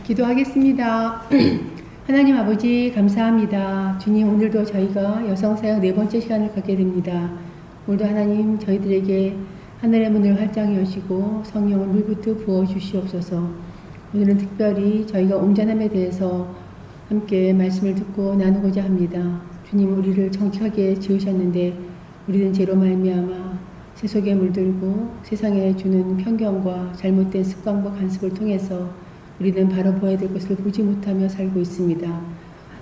기도하겠습니다. 하나님 아버지 감사합니다. 주님, 오늘도 저희가 여성사역 4번째 시간을 갖게 됩니다. 오늘도 하나님 저희들에게 하늘의 문을 활짝 여시고 성령을 물부터 부어주시옵소서. 오늘은 특별히 저희가 온전함에 대해서 함께 말씀을 듣고 나누고자 합니다. 주님, 우리를 정직하게 지으셨는데 우리는 죄로 말미암아 세속에 물들고 세상에 주는 편견과 잘못된 습관과 간섭을 통해서 우리는 바로 보아야 될 것을 보지 못하며 살고 있습니다.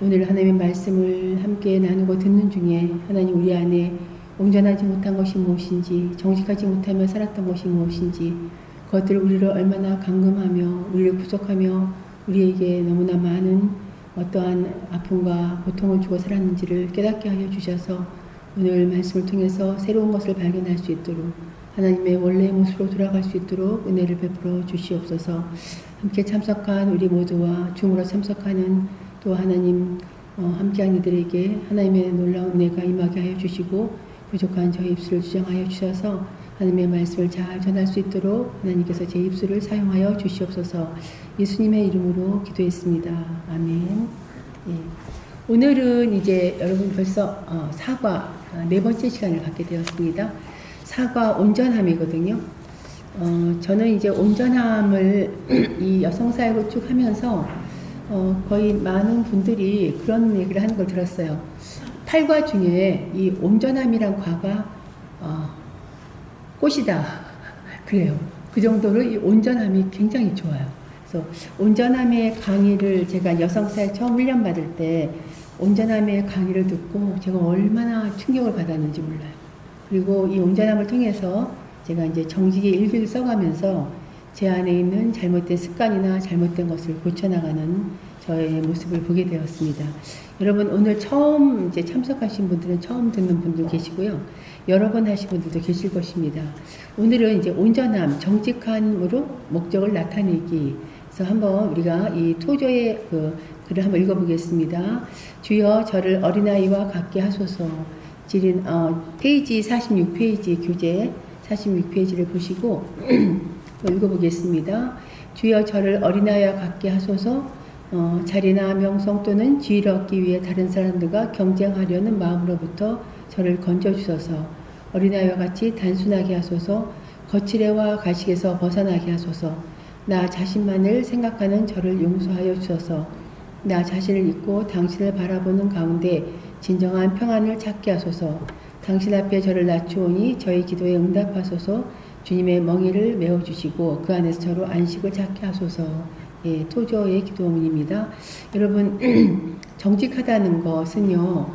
오늘 하나님의 말씀을 함께 나누고 듣는 중에 하나님, 우리 안에 온전하지 못한 것이 무엇인지, 정직하지 못하며 살았던 것이 무엇인지, 그것들을 우리를 얼마나 감금하며 우리를 구속하며 우리에게 너무나 많은 어떠한 아픔과 고통을 주고 살았는지를 깨닫게 하여 주셔서 오늘 말씀을 통해서 새로운 것을 발견할 수 있도록, 하나님의 원래의 모습으로 돌아갈 수 있도록 은혜를 베풀어 주시옵소서. 함께 참석한 우리 모두와 줌으로 참석하는 또 하나님 함께한 이들에게 하나님의 놀라운 은혜가 임하게 하여 주시고, 부족한 저희 입술을 주장하여 주셔서 하나님의 말씀을 잘 전할 수 있도록 하나님께서 제 입술을 사용하여 주시옵소서. 예수님의 이름으로 기도했습니다. 아멘. 예. 오늘은 이제 여러분 벌써 사과 4번째 시간을 갖게 되었습니다. 사과 온전함이거든요. 저는 이제 온전함을 이 여성사역을 쭉 하면서 거의 많은 분들이 그런 얘기를 하는 걸 들었어요. 8과 중에 이 온전함이란 과가 꽃이다. 그래요. 그 정도로 이 온전함이 굉장히 좋아요. 그래서 온전함의 강의를 제가 여성사역 처음 훈련받을 때 온전함의 강의를 듣고 제가 얼마나 충격을 받았는지 몰라요. 그리고 이 온전함을 통해서 제가 이제 정직의 일기를 써가면서 제 안에 있는 잘못된 습관이나 잘못된 것을 고쳐나가는 저의 모습을 보게 되었습니다. 여러분, 오늘 처음 이제 참석하신 분들은 처음 듣는 분도 계시고요. 여러 번 하신 분들도 계실 것입니다. 오늘은 이제 온전함, 정직함으로 목적을 나타내기. 그래서 한번 우리가 이 토저의 글을 한번 읽어보겠습니다. 주여 저를 어린아이와 같게 하소서. 페이지 46페이지 교재 46페이지를 보시고 읽어보겠습니다. 주여 저를 어린아이와 같게 하소서. 자리나 명성 또는 지위를 얻기 위해 다른 사람들과 경쟁하려는 마음으로부터 저를 건져주소서. 어린아이와 같이 단순하게 하소서. 거칠애와 가식에서 벗어나게 하소서. 나 자신만을 생각하는 저를 용서하여 주소서. 나 자신을 잊고 당신을 바라보는 가운데 진정한 평안을 찾게 하소서. 당신 앞에 저를 낮추오니 저희 기도에 응답하소서. 주님의 멍에를 메워주시고 그 안에서 저로 안식을 찾게 하소서. 예, 토저의 기도문입니다. 여러분, 정직하다는 것은요,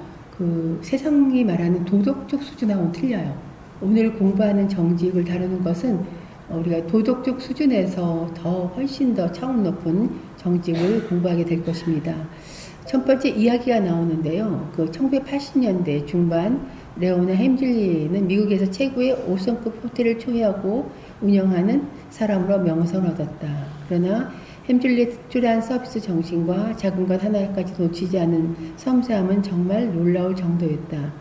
세상이 말하는 도덕적 수준하고는 틀려요. 오늘 공부하는 정직을 다루는 것은 우리가 도덕적 수준에서 훨씬 더 차원 높은 정직을 공부하게 될 것입니다. 첫 번째 이야기가 나오는데요. 1980년대 중반 레오나 햄즐리는 미국에서 최고의 5성급 호텔을 초회하고 운영하는 사람으로 명성을 얻었다. 그러나 햄즐리의 특출한 서비스 정신과 작은 것 하나까지 놓치지 않은 섬세함은 정말 놀라울 정도였다.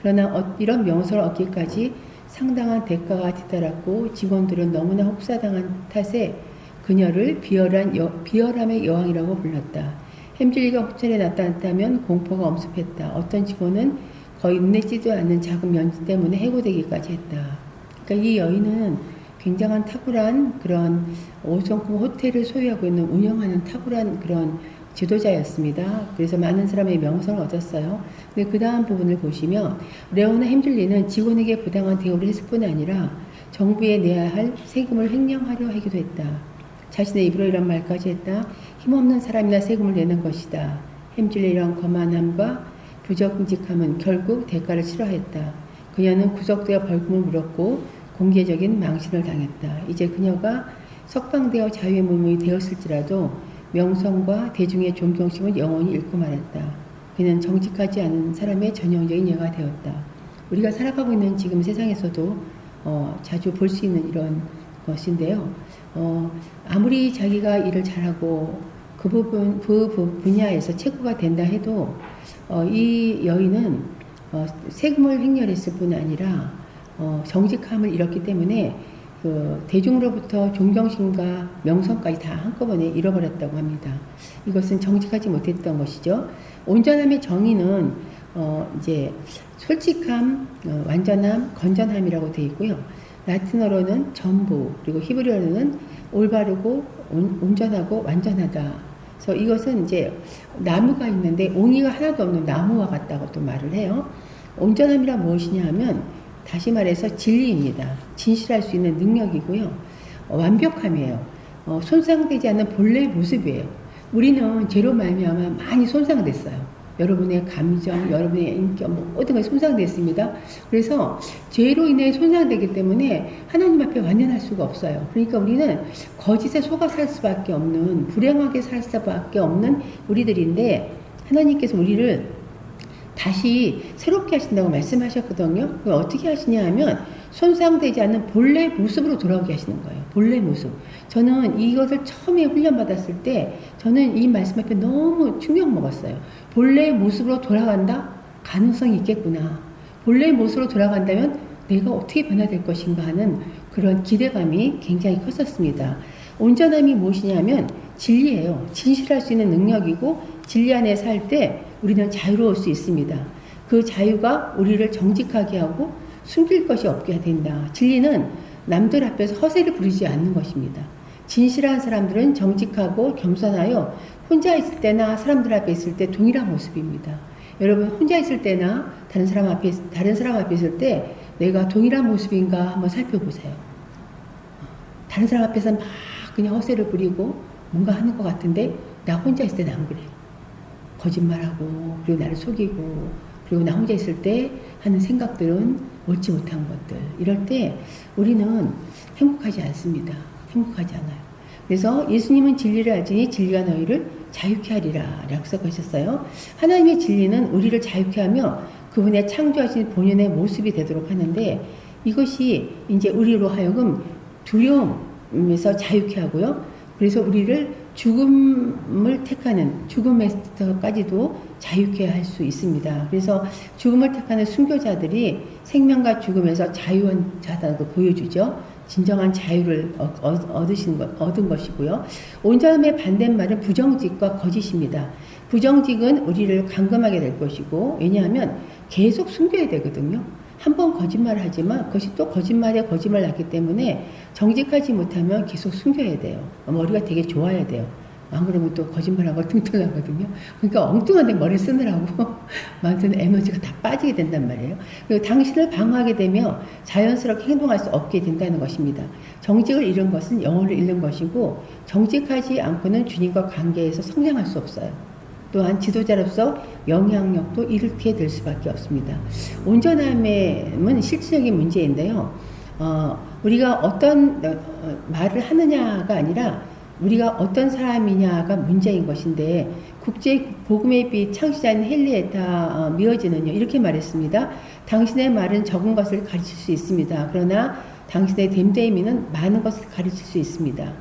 그러나 이런 명성을 얻기까지 상당한 대가가 뒤따랐고 직원들은 너무나 혹사당한 탓에 그녀를 비열함의 여왕이라고 불렀다. 햄즐리가 호텔에 나타났다면 공포가 엄습했다. 어떤 직원은 거의 눈에 띄지도 않는 작은 면지 때문에 해고되기까지 했다. 그러니까 이 여인은 굉장한 탁월한 그런 5성급 호텔을 소유하고 있는 운영하는 탁월한 그런 지도자였습니다. 그래서 많은 사람의 명성을 얻었어요. 근데 그 다음 부분을 보시면 레오나 햄즐리는 직원에게 부당한 대우를 했을 뿐 아니라 정부에 내야 할 세금을 횡령하려 하기도 했다. 자신의 입으로 이런 말까지 했다. 힘없는 사람이나 세금을 내는 것이다. 햄즐리의 이런 거만함과 부적직함은 결국 대가를 치러했다. 그녀는 구속되어 벌금을 물었고 공개적인 망신을 당했다. 이제 그녀가 석방되어 자유의 몸이 되었을지라도 명성과 대중의 존경심은 영원히 잃고 말았다. 그는 정직하지 않은 사람의 전형적인 예가 되었다. 우리가 살아가고 있는 지금 세상에서도 자주 볼 수 있는 이런 것인데요. 아무리 자기가 일을 잘하고 그 분야에서 최고가 된다 해도 이 여인은 세금을 횡령했을 뿐 아니라 정직함을 잃었기 때문에 그 대중으로부터 존경심과 명성까지 다 한꺼번에 잃어버렸다고 합니다. 이것은 정직하지 못했던 것이죠. 온전함의 정의는 이제 솔직함, 완전함, 건전함이라고 되어 있고요. 라틴어로는 전부, 그리고 히브리어로는 올바르고 온전하고 완전하다. 그래서 이것은 이제 나무가 있는데 옹이가 하나도 없는 나무와 같다고 또 말을 해요. 온전함이란 무엇이냐 하면 다시 말해서 진리입니다. 진실할 수 있는 능력이고요. 완벽함이에요. 손상되지 않는 본래의 모습이에요. 우리는 죄로 말미암아 많이 손상됐어요. 여러분의 감정, 여러분의 인격, 모든 것이 손상됐습니다. 그래서 죄로 인해 손상되기 때문에 하나님 앞에 완전할 수가 없어요. 그러니까 우리는 거짓에 속아 살 수밖에 없는, 불행하게 살 수밖에 없는 우리들인데, 하나님께서 우리를 다시 새롭게 하신다고 말씀하셨거든요. 그걸 어떻게 하시냐 하면 손상되지 않는 본래 모습으로 돌아오게 하시는 거예요. 본래 모습. 저는 이것을 처음에 훈련받았을 때 저는 이 말씀 앞에 너무 충격 먹었어요. 본래 모습으로 돌아간다? 가능성이 있겠구나. 본래 모습으로 돌아간다면 내가 어떻게 변화될 것인가 하는 그런 기대감이 굉장히 컸었습니다. 온전함이 무엇이냐면 진리예요. 진실할 수 있는 능력이고, 진리 안에 살 때 우리는 자유로울 수 있습니다. 그 자유가 우리를 정직하게 하고 숨길 것이 없게 된다. 진리는 남들 앞에서 허세를 부리지 않는 것입니다. 진실한 사람들은 정직하고 겸손하여 혼자 있을 때나 사람들 앞에 있을 때 동일한 모습입니다. 여러분, 혼자 있을 때나 다른 사람 앞에 있을 때 내가 동일한 모습인가 한번 살펴보세요. 다른 사람 앞에서는 막 그냥 허세를 부리고 뭔가 하는 것 같은데 나 혼자 있을 때는 안 그래요. 거짓말하고, 그리고 나를 속이고, 그리고 나 혼자 있을 때 하는 생각들은 옳지 못한 것들. 이럴 때 우리는 행복하지 않습니다. 행복하지 않아요. 그래서 예수님은 진리를 알지니 진리가 너희를 자유케 하리라 라고 써주셨어요. 하나님의 진리는 우리를 자유케 하며 그분의 창조하신 본연의 모습이 되도록 하는데, 이것이 이제 우리로 하여금 두려움에서 자유케 하고요. 그래서 우리를 죽음을 택하는, 죽음에서까지도 자유케 할 수 있습니다. 그래서 죽음을 택하는 순교자들이 생명과 죽음에서 자유한 자다고 보여주죠. 진정한 자유를 얻은 것이고요. 온전함의 반대말은 부정직과 거짓입니다. 부정직은 우리를 감금하게 될 것이고, 왜냐하면 계속 숨겨야 되거든요. 한 번 거짓말을 하지만 그것이 또 거짓말에 거짓말 났기 때문에 정직하지 못하면 계속 숨겨야 돼요. 머리가 되게 좋아야 돼요. 안 그러면 또 거짓말하고 뚱뚱하거든요. 그러니까 엉뚱한데 머리 쓰느라고 만드는 에너지가 다 빠지게 된단 말이에요. 그리고 당신을 방어하게 되며 자연스럽게 행동할 수 없게 된다는 것입니다. 정직을 잃은 것은 영혼을 잃는 것이고, 정직하지 않고는 주님과 관계에서 성장할 수 없어요. 또한 지도자로서 영향력도 잃게 될 수밖에 없습니다. 온전함은 실질적인 문제인데요. 우리가 어떤 말을 하느냐가 아니라 우리가 어떤 사람이냐가 문제인 것인데, 국제 복음의 빛 창시자인 헨리에타 미어지는요, 이렇게 말했습니다. 당신의 말은 적은 것을 가르칠 수 있습니다. 그러나 당신의 됨됨이는 많은 것을 가르칠 수 있습니다.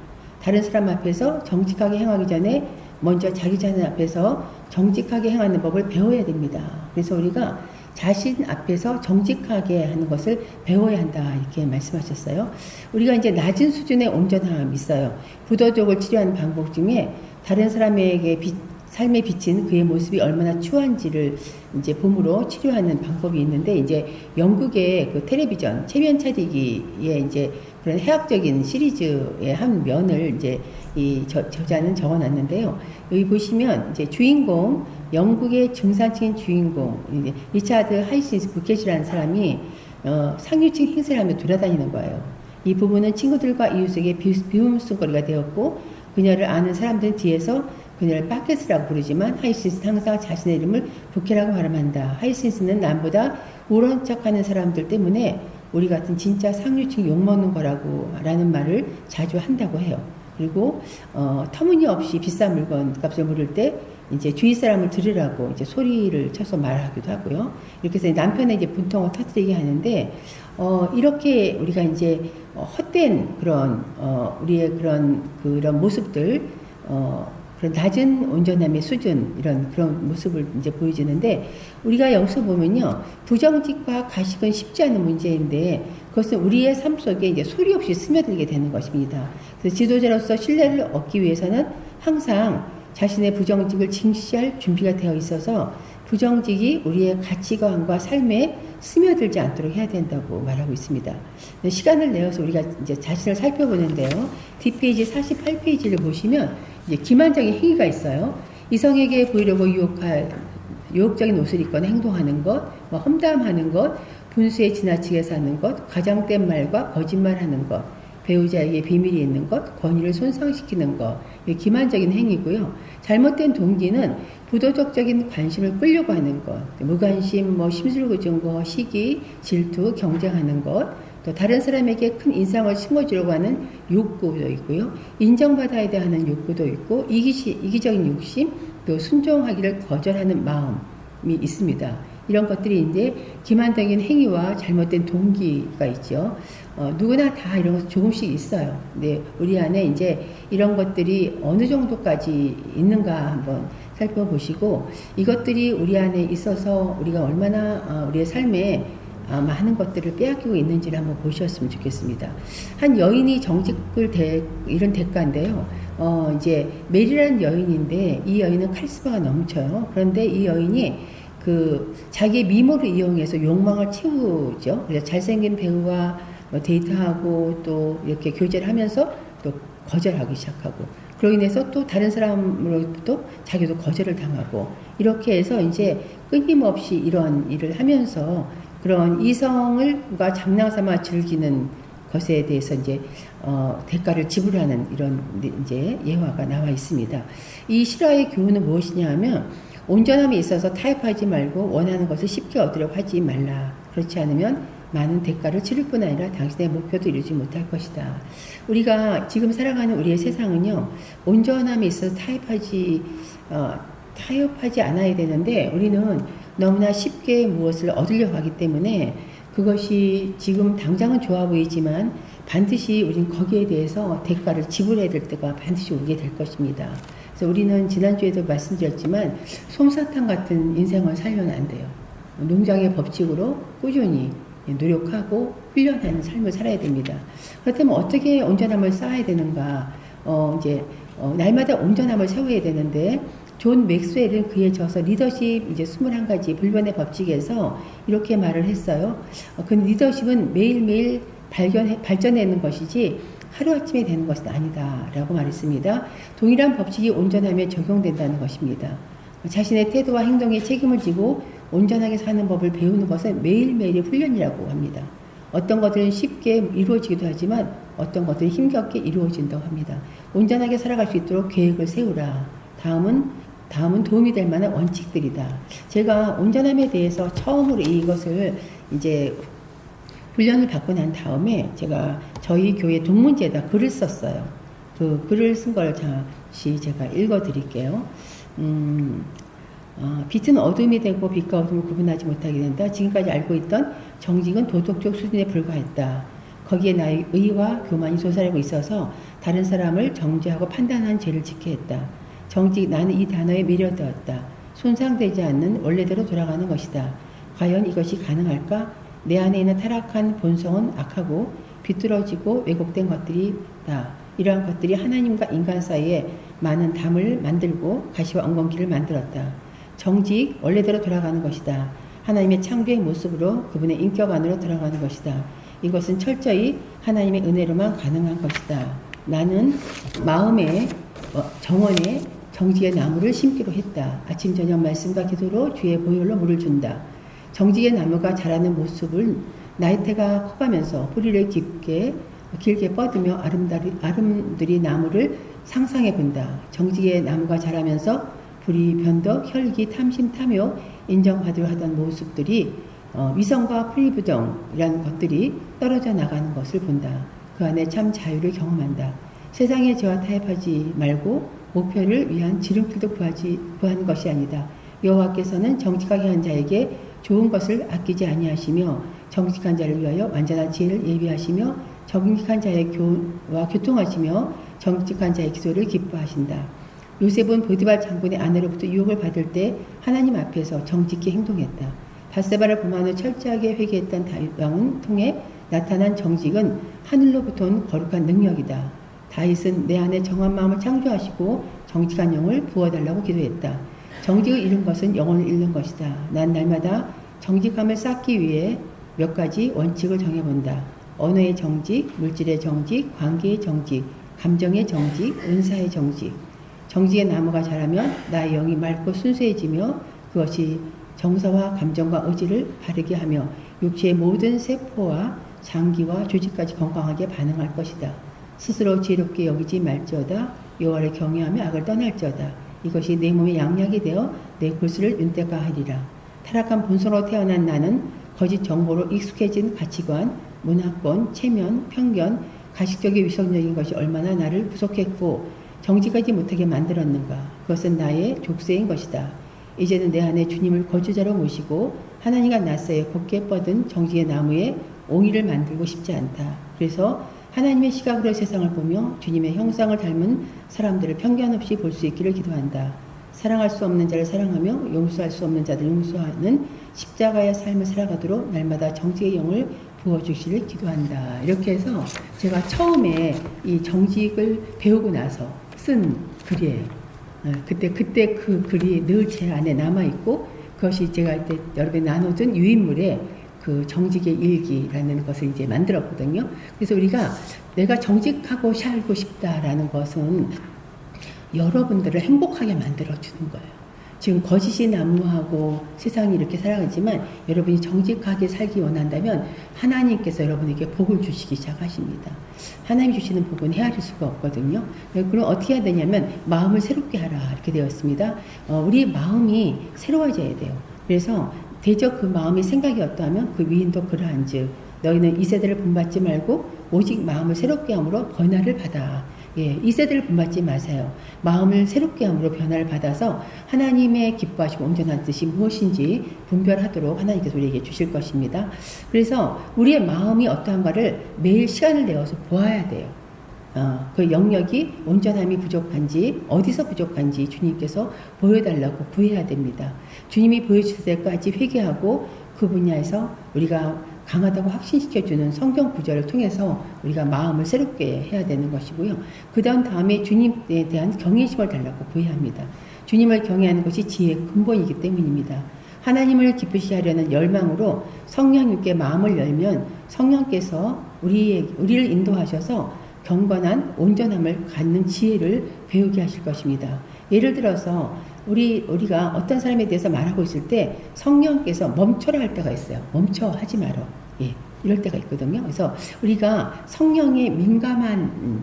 다른 사람 앞에서 정직하게 행하기 전에 먼저 자기 자신 앞에서 정직하게 행하는 법을 배워야 됩니다. 그래서 우리가 자신 앞에서 정직하게 하는 것을 배워야 한다, 이렇게 말씀하셨어요. 우리가 이제 낮은 수준의 온전함이 있어요. 부도덕을 치료하는 방법 중에 다른 사람에게 삶에 비친 그의 모습이 얼마나 추한지를 이제 봄으로 치료하는 방법이 있는데, 이제 영국의 그 텔레비전 체면 차리기에 이제 그런 해학적인 시리즈의 한 면을 이제 이 저자는 적어놨는데요. 여기 보시면 이제 주인공, 영국의 중산층인 주인공 이제 리차드 하이신스 부켓이라는 사람이 상류층 행세를 하며 돌아다니는 거예요. 이 부부는 친구들과 이웃에게 비웃음거리가 되었고, 그녀를 아는 사람들은 뒤에서 그녀를 바켓이라고 부르지만 하이신스는 항상 자신의 이름을 부케라고 발음한다. 하이신스는 남보다 우월한 척하는 사람들 때문에 우리 같은 진짜 상류층 욕먹는 거라고 라는 말을 자주 한다고 해요. 그리고 터무니없이 비싼 물건 값을 물을 때 이제 주위 사람을 들으라고 이제 소리를 쳐서 말하기도 하고요. 이렇게 해서 남편의 이제 분통을 터뜨리게 하는데, 이렇게 우리가 이제 헛된 그런 우리의 그런 모습들, 그런 낮은 온전함의 수준, 이런 그런 모습을 이제 보여주는데, 우리가 여기서 보면요, 부정직과 가식은 쉽지 않은 문제인데 그것은 우리의 삶 속에 이제 소리 없이 스며들게 되는 것입니다. 그래서 지도자로서 신뢰를 얻기 위해서는 항상 자신의 부정직을 징시할 준비가 되어 있어서 부정직이 우리의 가치관과 삶에 스며들지 않도록 해야 된다고 말하고 있습니다. 시간을 내어서 우리가 이제 자신을 살펴보는데요. 뒷페이지 48페이지를 보시면 이제 기만적인 행위가 있어요. 이성에게 보이려고 유혹적인 옷을 입거나 행동하는 것, 뭐 험담하는 것, 분수에 지나치게 사는 것, 과장된 말과 거짓말하는 것, 배우자에게 비밀이 있는 것, 권위를 손상시키는 것, 기만적인 행위고요. 잘못된 동기는 부도덕적인 관심을 끌려고 하는 것, 무관심, 심술궂은 것, 시기, 질투, 경쟁하는 것, 또 다른 사람에게 큰 인상을 심어주려고 하는 욕구도 있고요. 인정받아야 돼 하는 욕구도 있고, 이기적인 욕심, 또 순종하기를 거절하는 마음이 있습니다. 이런 것들이 이제 기만적인 행위와 잘못된 동기가 있죠. 누구나 다 이런 것 조금씩 있어요. 근데 우리 안에 이제 이런 것들이 어느 정도까지 있는가 한번 살펴보시고, 이것들이 우리 안에 있어서 우리가 얼마나 우리의 삶에 많은 것들을 빼앗기고 있는지를 한번 보셨으면 좋겠습니다. 한 여인이 정직을 이런 대가인데요. 이제 메리라는 여인인데 이 여인은 카리스마가 넘쳐요. 그런데 이 여인이 자기의 미모를 이용해서 욕망을 채우죠. 그래서 잘생긴 배우와 데이트하고 또 이렇게 교제를 하면서 또 거절하기 시작하고, 그로 인해서 또 다른 사람으로부터 자기도 거절을 당하고, 이렇게 해서 이제 끊임없이 이런 일을 하면서 그런 이성을과 장난삼아 즐기는 것에 대해서 이제 대가를 지불하는 이런 이제 예화가 나와 있습니다. 이 실화의 교훈은 무엇이냐 하면, 온전함에 있어서 타협하지 말고 원하는 것을 쉽게 얻으려고 하지 말라. 그렇지 않으면 많은 대가를 치를 뿐 아니라 당신의 목표도 이루지 못할 것이다. 우리가 지금 살아가는 우리의 세상은요, 온전함에 있어서 타협하지 않아야 되는데 우리는 너무나 쉽게 무엇을 얻으려고 하기 때문에 그것이 지금 당장은 좋아 보이지만 반드시 우린 거기에 대해서 대가를 지불해야 될 때가 반드시 오게 될 것입니다. 그래서 우리는 지난주에도 말씀드렸지만 솜사탕 같은 인생을 살려는 안 돼요. 농장의 법칙으로 꾸준히 노력하고 훈련하는 삶을 살아야 됩니다. 그렇다면 어떻게 온전함을 쌓아야 되는가? 날마다 온전함을 세워야 되는데, 존 맥스웰은 그에 져서 리더십 이제 21가지 불변의 법칙에서 이렇게 말을 했어요. 그 리더십은 매일매일 발전해내는 것이지 하루아침에 되는 것은 아니다 라고 말했습니다. 동일한 법칙이 온전함에 적용된다는 것입니다. 자신의 태도와 행동에 책임을 지고 온전하게 사는 법을 배우는 것은 매일매일의 훈련이라고 합니다. 어떤 것들은 쉽게 이루어지기도 하지만 어떤 것들은 힘겹게 이루어진다고 합니다. 온전하게 살아갈 수 있도록 계획을 세우라. 다음은 도움이 될 만한 원칙들이다. 제가 온전함에 대해서 처음으로 이것을 이제 훈련을 받고 난 다음에 제가 저희 교회 동문제에다 글을 썼어요. 그 글을 쓴 걸 잠시 제가 읽어 드릴게요. 빛은 어둠이 되고 빛과 어둠을 구분하지 못하게 된다. 지금까지 알고 있던 정직은 도덕적 수준에 불과했다. 거기에 나의 의와 교만이 솟아나고 있어서 다른 사람을 정죄하고 판단한 죄를 짓게 했다. 정직, 나는 이 단어에 매료되었다. 손상되지 않는 원래대로 돌아가는 것이다. 과연 이것이 가능할까? 내 안에 있는 타락한 본성은 악하고 비뚤어지고 왜곡된 것들이다. 이러한 것들이 하나님과 인간 사이에 많은 담을 만들고 가시와 엉겅퀴를 만들었다. 정직, 원래대로 돌아가는 것이다. 하나님의 창조의 모습으로 그분의 인격 안으로 들어가는 것이다. 이것은 철저히 하나님의 은혜로만 가능한 것이다. 나는 마음의 정원에 정직의 나무를 심기로 했다. 아침 저녁 말씀과 기도로 주의 보혈로 물을 준다. 정직의 나무가 자라는 모습을 나이테가 커가면서 뿌리를 길게 뻗으며 아름들이 나무를 상상해 본다. 정직의 나무가 자라면서 불이 변덕, 혈기, 탐심, 탐욕, 인정받으려 하던 모습들이 위선과 프리부정이라는 것들이 떨어져 나가는 것을 본다. 그 안에 참 자유를 경험한다. 세상의 죄와 타협하지 말고 목표를 위한 지름길도 구하는 것이 아니다. 여호와께서는 정직하게 한 자에게 좋은 것을 아끼지 아니하시며 정직한 자를 위하여 완전한 지혜를 예비하시며 정직한 자의 교통하시며 정직한 자의 기도를 기뻐하신다. 요셉은 보디발 장군의 아내로부터 유혹을 받을 때 하나님 앞에서 정직히 행동했다. 밧세바를 범한 후 철저하게 회개했던 다윗 왕은 통해 나타난 정직은 하늘로부터 온 거룩한 능력이다. 다윗은 내 안에 정한 마음을 창조하시고 정직한 영을 부어달라고 기도했다. 정직을 잃은 것은 영혼을 잃는 것이다. 난 날마다 정직함을 쌓기 위해 몇 가지 원칙을 정해본다. 언어의 정직, 물질의 정직, 관계의 정직, 감정의 정직, 은사의 정직. 정직의 나무가 자라면 나의 영이 맑고 순수해지며 그것이 정서와 감정과 의지를 바르게 하며 육체의 모든 세포와 장기와 조직까지 건강하게 반응할 것이다. 스스로 지혜롭게 여기지 말지어다. 여호와를 경외하며 악을 떠날지어다. 이것이 내 몸의 양약이 되어 내 골수를 윤택화하리라. 타락한 본성으로 태어난 나는 거짓 정보로 익숙해진 가치관, 문화권, 체면, 편견, 가식적인 위선적인 것이 얼마나 나를 구속했고 정직하지 못하게 만들었는가. 그것은 나의 족쇄인 것이다. 이제는 내 안에 주님을 거주자로 모시고 하나님과 낯서에 곱게 뻗은 정직의 나무에 옹의를 만들고 싶지 않다. 그래서 하나님의 시각으로 세상을 보며 주님의 형상을 닮은 사람들을 편견 없이 볼 수 있기를 기도한다. 사랑할 수 없는 자를 사랑하며 용서할 수 없는 자들 용서하는 십자가의 삶을 살아가도록 날마다 정직의 영을 부어주시를 기도한다. 이렇게 해서 제가 처음에 이 정직을 배우고 나서 쓴 글이에요. 그때 그 글이 늘 제 안에 남아있고 그것이 제가 이때 여러 번 나눠준 유인물의 그 정직의 일기라는 것을 이제 만들었거든요. 그래서 우리가 내가 정직하고 살고 싶다라는 것은 여러분들을 행복하게 만들어주는 거예요. 지금 거짓이 난무하고 세상이 이렇게 살아가지만 여러분이 정직하게 살기 원한다면 하나님께서 여러분에게 복을 주시기 시작하십니다. 하나님이 주시는 복은 헤아릴 수가 없거든요. 그럼 어떻게 해야 되냐면 마음을 새롭게 하라 이렇게 되어 있습니다. 우리 마음이 새로워져야 돼요. 그래서 대적 그 마음의 생각이 어떠하면 그 위인도 그러한즉 너희는 이 세대를 본받지 말고 오직 마음을 새롭게 함으로 변화를 받아. 예, 이 세대를 본받지 마세요. 마음을 새롭게 함으로 변화를 받아서 하나님의 기뻐하시고 온전한 뜻이 무엇인지 분별하도록 하나님께서 우리에게 주실 것입니다. 그래서 우리의 마음이 어떠한가를 매일 시간을 내어서 보아야 돼요. 그 영역이 온전함이 부족한지 어디서 부족한지 주님께서 보여달라고 구해야 됩니다. 주님이 보여주실 때까지 회개하고 그 분야에서 우리가 강하다고 확신시켜주는 성경 구절을 통해서 우리가 마음을 새롭게 해야 되는 것이고요. 그 다음에 주님에 대한 경외심을 달라고 구해야 합니다. 주님을 경외하는 것이 지혜의 근본이기 때문입니다. 하나님을 기쁘시게 하려는 열망으로 성령님께 마음을 열면 성령께서 우리를 인도하셔서 경건한 온전함을 갖는 지혜를 배우게 하실 것입니다. 예를 들어서 우리가 어떤 사람에 대해서 말하고 있을 때 성령께서 멈춰라 할 때가 있어요. 멈춰 하지 마라. 예, 이럴 때가 있거든요. 그래서 우리가 성령에 민감한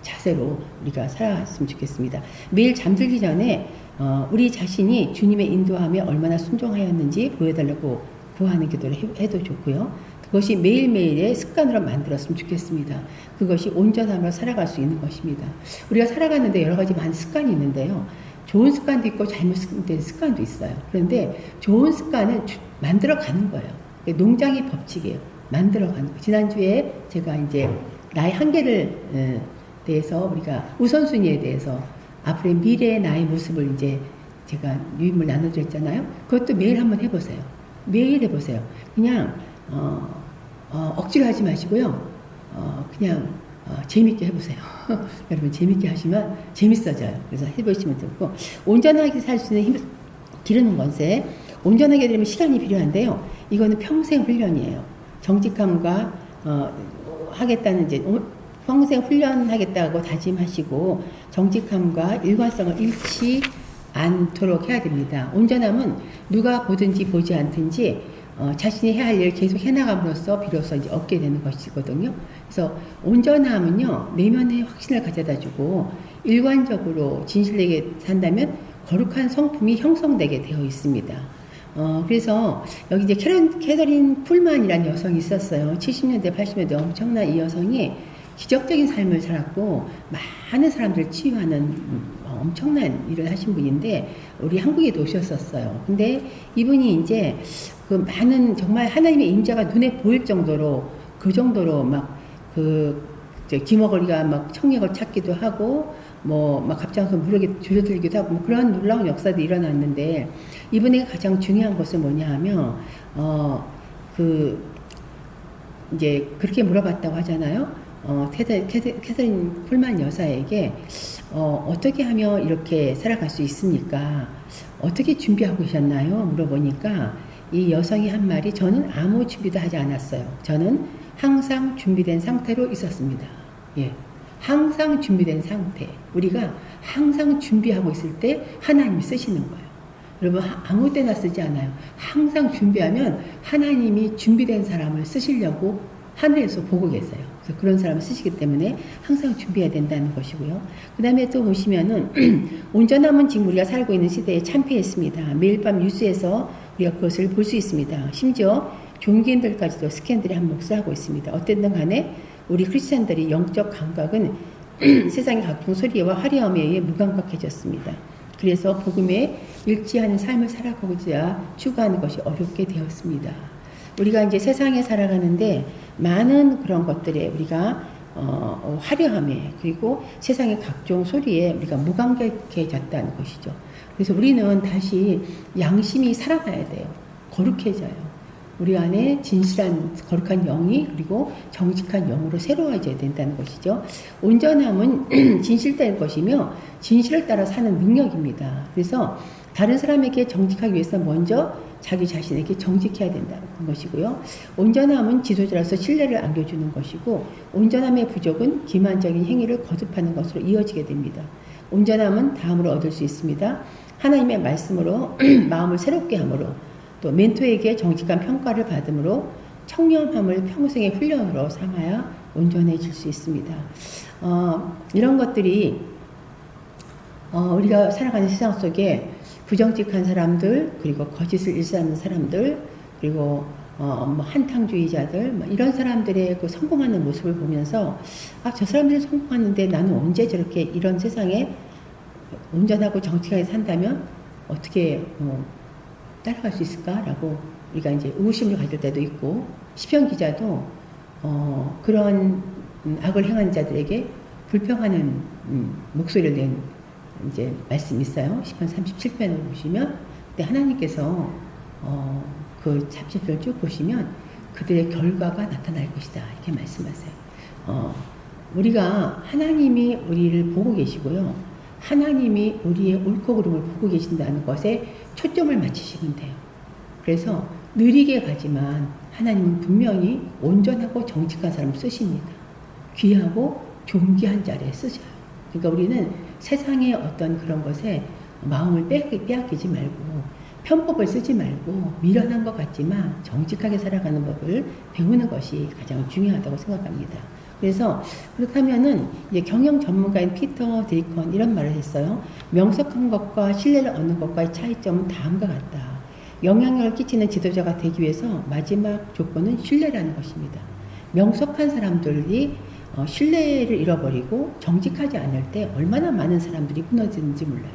자세로 우리가 살아갔으면 좋겠습니다. 매일 잠들기 전에 우리 자신이 주님의 인도함에 얼마나 순종하였는지 보여달라고 구하는 기도를 해도 좋고요. 그것이 매일매일의 습관으로 만들었으면 좋겠습니다. 그것이 온전함으로 살아갈 수 있는 것입니다. 우리가 살아가는데 여러 가지 많은 습관이 있는데요. 좋은 습관도 있고 잘못된 습관도 있어요. 그런데 좋은 습관은 만들어가는 거예요. 농장의 법칙이에요. 만들어가는 거예요. 지난주에 제가 이제 나의 한계를 대해서 우리가 우선순위에 대해서 앞으로의 미래의 나의 모습을 이제 제가 유인물 나눠드렸잖아요. 그것도 매일 한번 해보세요. 매일 해보세요. 그냥 억지로 하지 마시고요. 그냥 재밌게 해보세요. 여러분 재밌게 하시면 재밌어져요. 그래서 해보시면 되고 온전하게 살 수 있는 힘을 기르는 것에 온전하게 되려면 시간이 필요한데요. 이거는 평생 훈련이에요. 정직함과 하겠다는 이제 평생 훈련하겠다고 다짐하시고 정직함과 일관성을 잃지 않도록 해야 됩니다. 온전함은 누가 보든지 보지 않든지 자신이 해야 할 일을 계속 해나감으로써 비로소 이제 얻게 되는 것이거든요. 그래서 온전함은요, 내면의 확신을 가져다주고 일관적으로 진실되게 산다면 거룩한 성품이 형성되게 되어 있습니다. 그래서 여기 이제 캐서린 쿨만이라는 여성이 있었어요. 70년대, 80년대 엄청난 이 여성이 기적적인 삶을 살았고 많은 사람들을 치유하는 엄청난 일을 하신 분인데 우리 한국에도 오셨었어요. 근데 이분이 이제 그 많은 정말 하나님의 임재가 눈에 보일 정도로 그 정도로 막 그 귀머거리가 막 청력을 찾기도 하고 막 갑작스러워 무력이 줄어들기도 하고 뭐 그런 놀라운 역사도 일어났는데 이번에 가장 중요한 것은 뭐냐 하면 이제 그렇게 물어봤다고 하잖아요. 캐서린 쿨만 여사에게 어떻게 하면 이렇게 살아갈 수 있습니까? 어떻게 준비하고 계셨나요? 물어보니까 이 여성이 한 말이 저는 아무 준비도 하지 않았어요. 저는 항상 준비된 상태로 있었습니다. 예. 항상 준비된 상태. 우리가 항상 준비하고 있을 때 하나님이 쓰시는 거예요. 여러분 아무 때나 쓰지 않아요. 항상 준비하면 하나님이 준비된 사람을 쓰시려고 하늘에서 보고 계세요. 그래서 그런 사람을 쓰시기 때문에 항상 준비해야 된다는 것이고요. 그 다음에 또 보시면은 온전함은 지금 우리가 살고 있는 시대에 참패했습니다. 매일 밤 뉴스에서 우리가 그것을 볼 수 있습니다. 심지어 종교인들까지도 스캔들의 한 몫을 하고 있습니다. 어쨌든 간에 우리 크리스천들이 영적 감각은 세상의 각종 소리와 화려함에 의해 무감각해졌습니다. 그래서 복음에 일치하는 삶을 살아가고자 추구하는 것이 어렵게 되었습니다. 우리가 이제 세상에 살아가는데 많은 그런 것들에 우리가 화려함에 그리고 세상의 각종 소리에 우리가 무감각해졌다는 것이죠. 그래서 우리는 다시 양심이 살아나야 돼요. 거룩해져요. 우리 안에 진실한 거룩한 영이 그리고 정직한 영으로 새로워져야 된다는 것이죠. 온전함은 진실된 것이며 진실을 따라 사는 능력입니다. 그래서 다른 사람에게 정직하기 위해서 먼저 자기 자신에게 정직해야 된다는 것이고요. 온전함은 지도자로서 신뢰를 안겨주는 것이고 온전함의 부족은 기만적인 행위를 거듭하는 것으로 이어지게 됩니다. 온전함은 다음으로 얻을 수 있습니다. 하나님의 말씀으로 마음을 새롭게 함으로 또 멘토에게 정직한 평가를 받음으로 청렴함을 평생의 훈련으로 삼아야 온전해질 수 있습니다. 이런 것들이 우리가 살아가는 세상 속에 부정직한 사람들 그리고 거짓을 일삼는 사람들 그리고 한탕주의자들 이런 사람들의 그 성공하는 모습을 보면서 저 사람들이 성공하는데 나는 언제 저렇게 이런 세상에 온전하고 정직하게 산다면 어떻게 따라갈 수 있을까라고 우리가 이제 의구심을 가질 때도 있고 시편 기자도 그런 악을 행하는 자들에게 불평하는 목소리를 낸 이제 말씀이 있어요. 시편 37편을 보시면 근데 하나님께서 그 37편을 쭉 보시면 그들의 결과가 나타날 것이다 이렇게 말씀하세요. 우리가 하나님이 우리를 보고 계시고요. 하나님이 우리의 옳고 그름을 보고 계신다는 것에 초점을 맞추시면 돼요. 그래서 느리게 가지만 하나님은 분명히 온전하고 정직한 사람을 쓰십니다. 귀하고 존귀한 자리에 쓰셔요. 그러니까 우리는 세상의 어떤 그런 것에 마음을 빼앗기지 말고 편법을 쓰지 말고 미련한 것 같지만 정직하게 살아가는 법을 배우는 것이 가장 중요하다고 생각합니다. 그래서 그렇다면은 이제 경영 전문가인 피터 드리컨 이런 말을 했어요. 명석한 것과 신뢰를 얻는 것과의 차이점은 다음과 같다. 영향력을 끼치는 지도자가 되기 위해서 마지막 조건은 신뢰라는 것입니다. 명석한 사람들이 신뢰를 잃어버리고 정직하지 않을 때 얼마나 많은 사람들이 무너지는지 몰라요.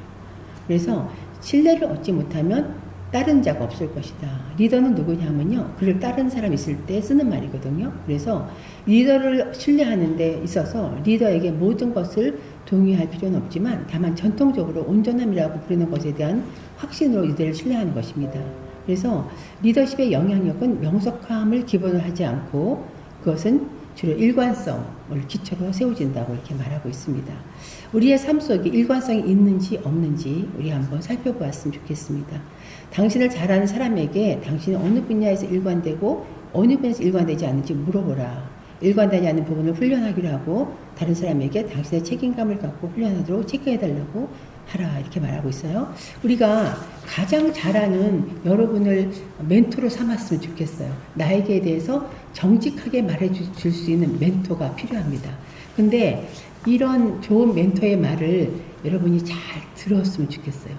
그래서 신뢰를 얻지 못하면 따른 자가 없을 것이다. 리더는 누구냐면요. 그를 따른 사람이 있을 때 쓰는 말이거든요. 그래서 리더를 신뢰하는 데 있어서 리더에게 모든 것을 동의할 필요는 없지만 다만 전통적으로 온전함이라고 부르는 것에 대한 확신으로 리더를 신뢰하는 것입니다. 그래서 리더십의 영향력은 명석함을 기본으로 하지 않고 그것은 주로 일관성을 기초로 세워진다고 이렇게 말하고 있습니다. 우리의 삶 속에 일관성이 있는지 없는지 우리 한번 살펴보았으면 좋겠습니다. 당신을 잘 아는 사람에게 당신은 어느 분야에서 일관되고 어느 분야에서 일관되지 않는지 물어보라. 일관되지 않는 부분을 훈련하기로 하고 다른 사람에게 당신의 책임감을 갖고 훈련하도록 체크해달라고 하라 이렇게 말하고 있어요. 우리가 가장 잘 아는 여러분을 멘토로 삼았으면 좋겠어요. 나에게 대해서 정직하게 말해줄 수 있는 멘토가 필요합니다. 근데 이런 좋은 멘토의 말을 여러분이 잘 들었으면 좋겠어요.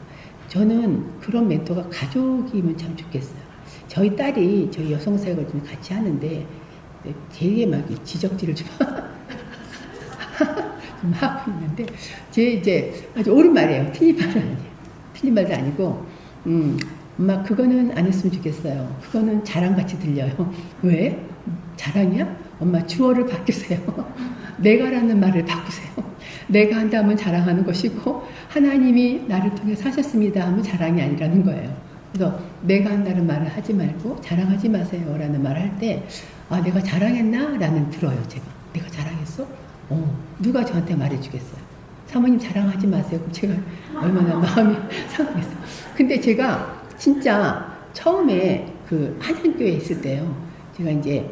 저는 그런 멘토가 가족이면 참 좋겠어요. 저희 딸이 저희 여성사역을 좀 같이 하는데 되게 막 지적질을 좀 하고 있는데 이제 아주 옳은 말이에요. 틀린 말은 아니에요. 틀린 말도 아니고 엄마 그거는 안 했으면 좋겠어요. 그거는 자랑같이 들려요. 왜? 자랑이야? 엄마 주어를 바꾸세요. 내가라는 말을 바꾸세요. 내가 한다면 자랑하는 것이고 하나님이 나를 통해 사셨습니다 하면 자랑이 아니라는 거예요. 그래서 내가 한다는 말을 하지 말고 자랑하지 마세요 라는 말을 할 때 내가 자랑했나? 라는 들어요. 제가 내가 자랑했어? 누가 저한테 말해주겠어요. 사모님 자랑하지 마세요. 그럼 제가 얼마나 마음이 상했어요. 근데 제가 진짜 처음에 그 한양교회에 있을 때요. 제가 이제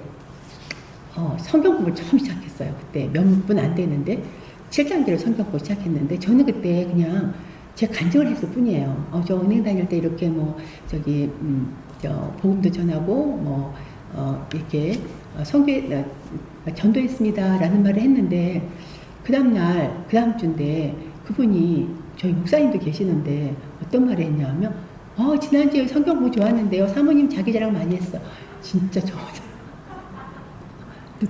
성경 공부를 처음 시작했어요. 그때 몇 분 안 되는데 7단계로 성경 공부 시작했는데 저는 그때 그냥 제가 간증을 했을 뿐이에요. 저 은행 다닐 때 이렇게 복음도 전하고 이렇게 성교에 전도했습니다 라는 말을 했는데 그 다음 주인데 그분이 저희 목사님도 계시는데 어떤 말을 했냐면 지난주에 성경 공부 좋았는데요. 사모님 자기 자랑 많이 했어. 진짜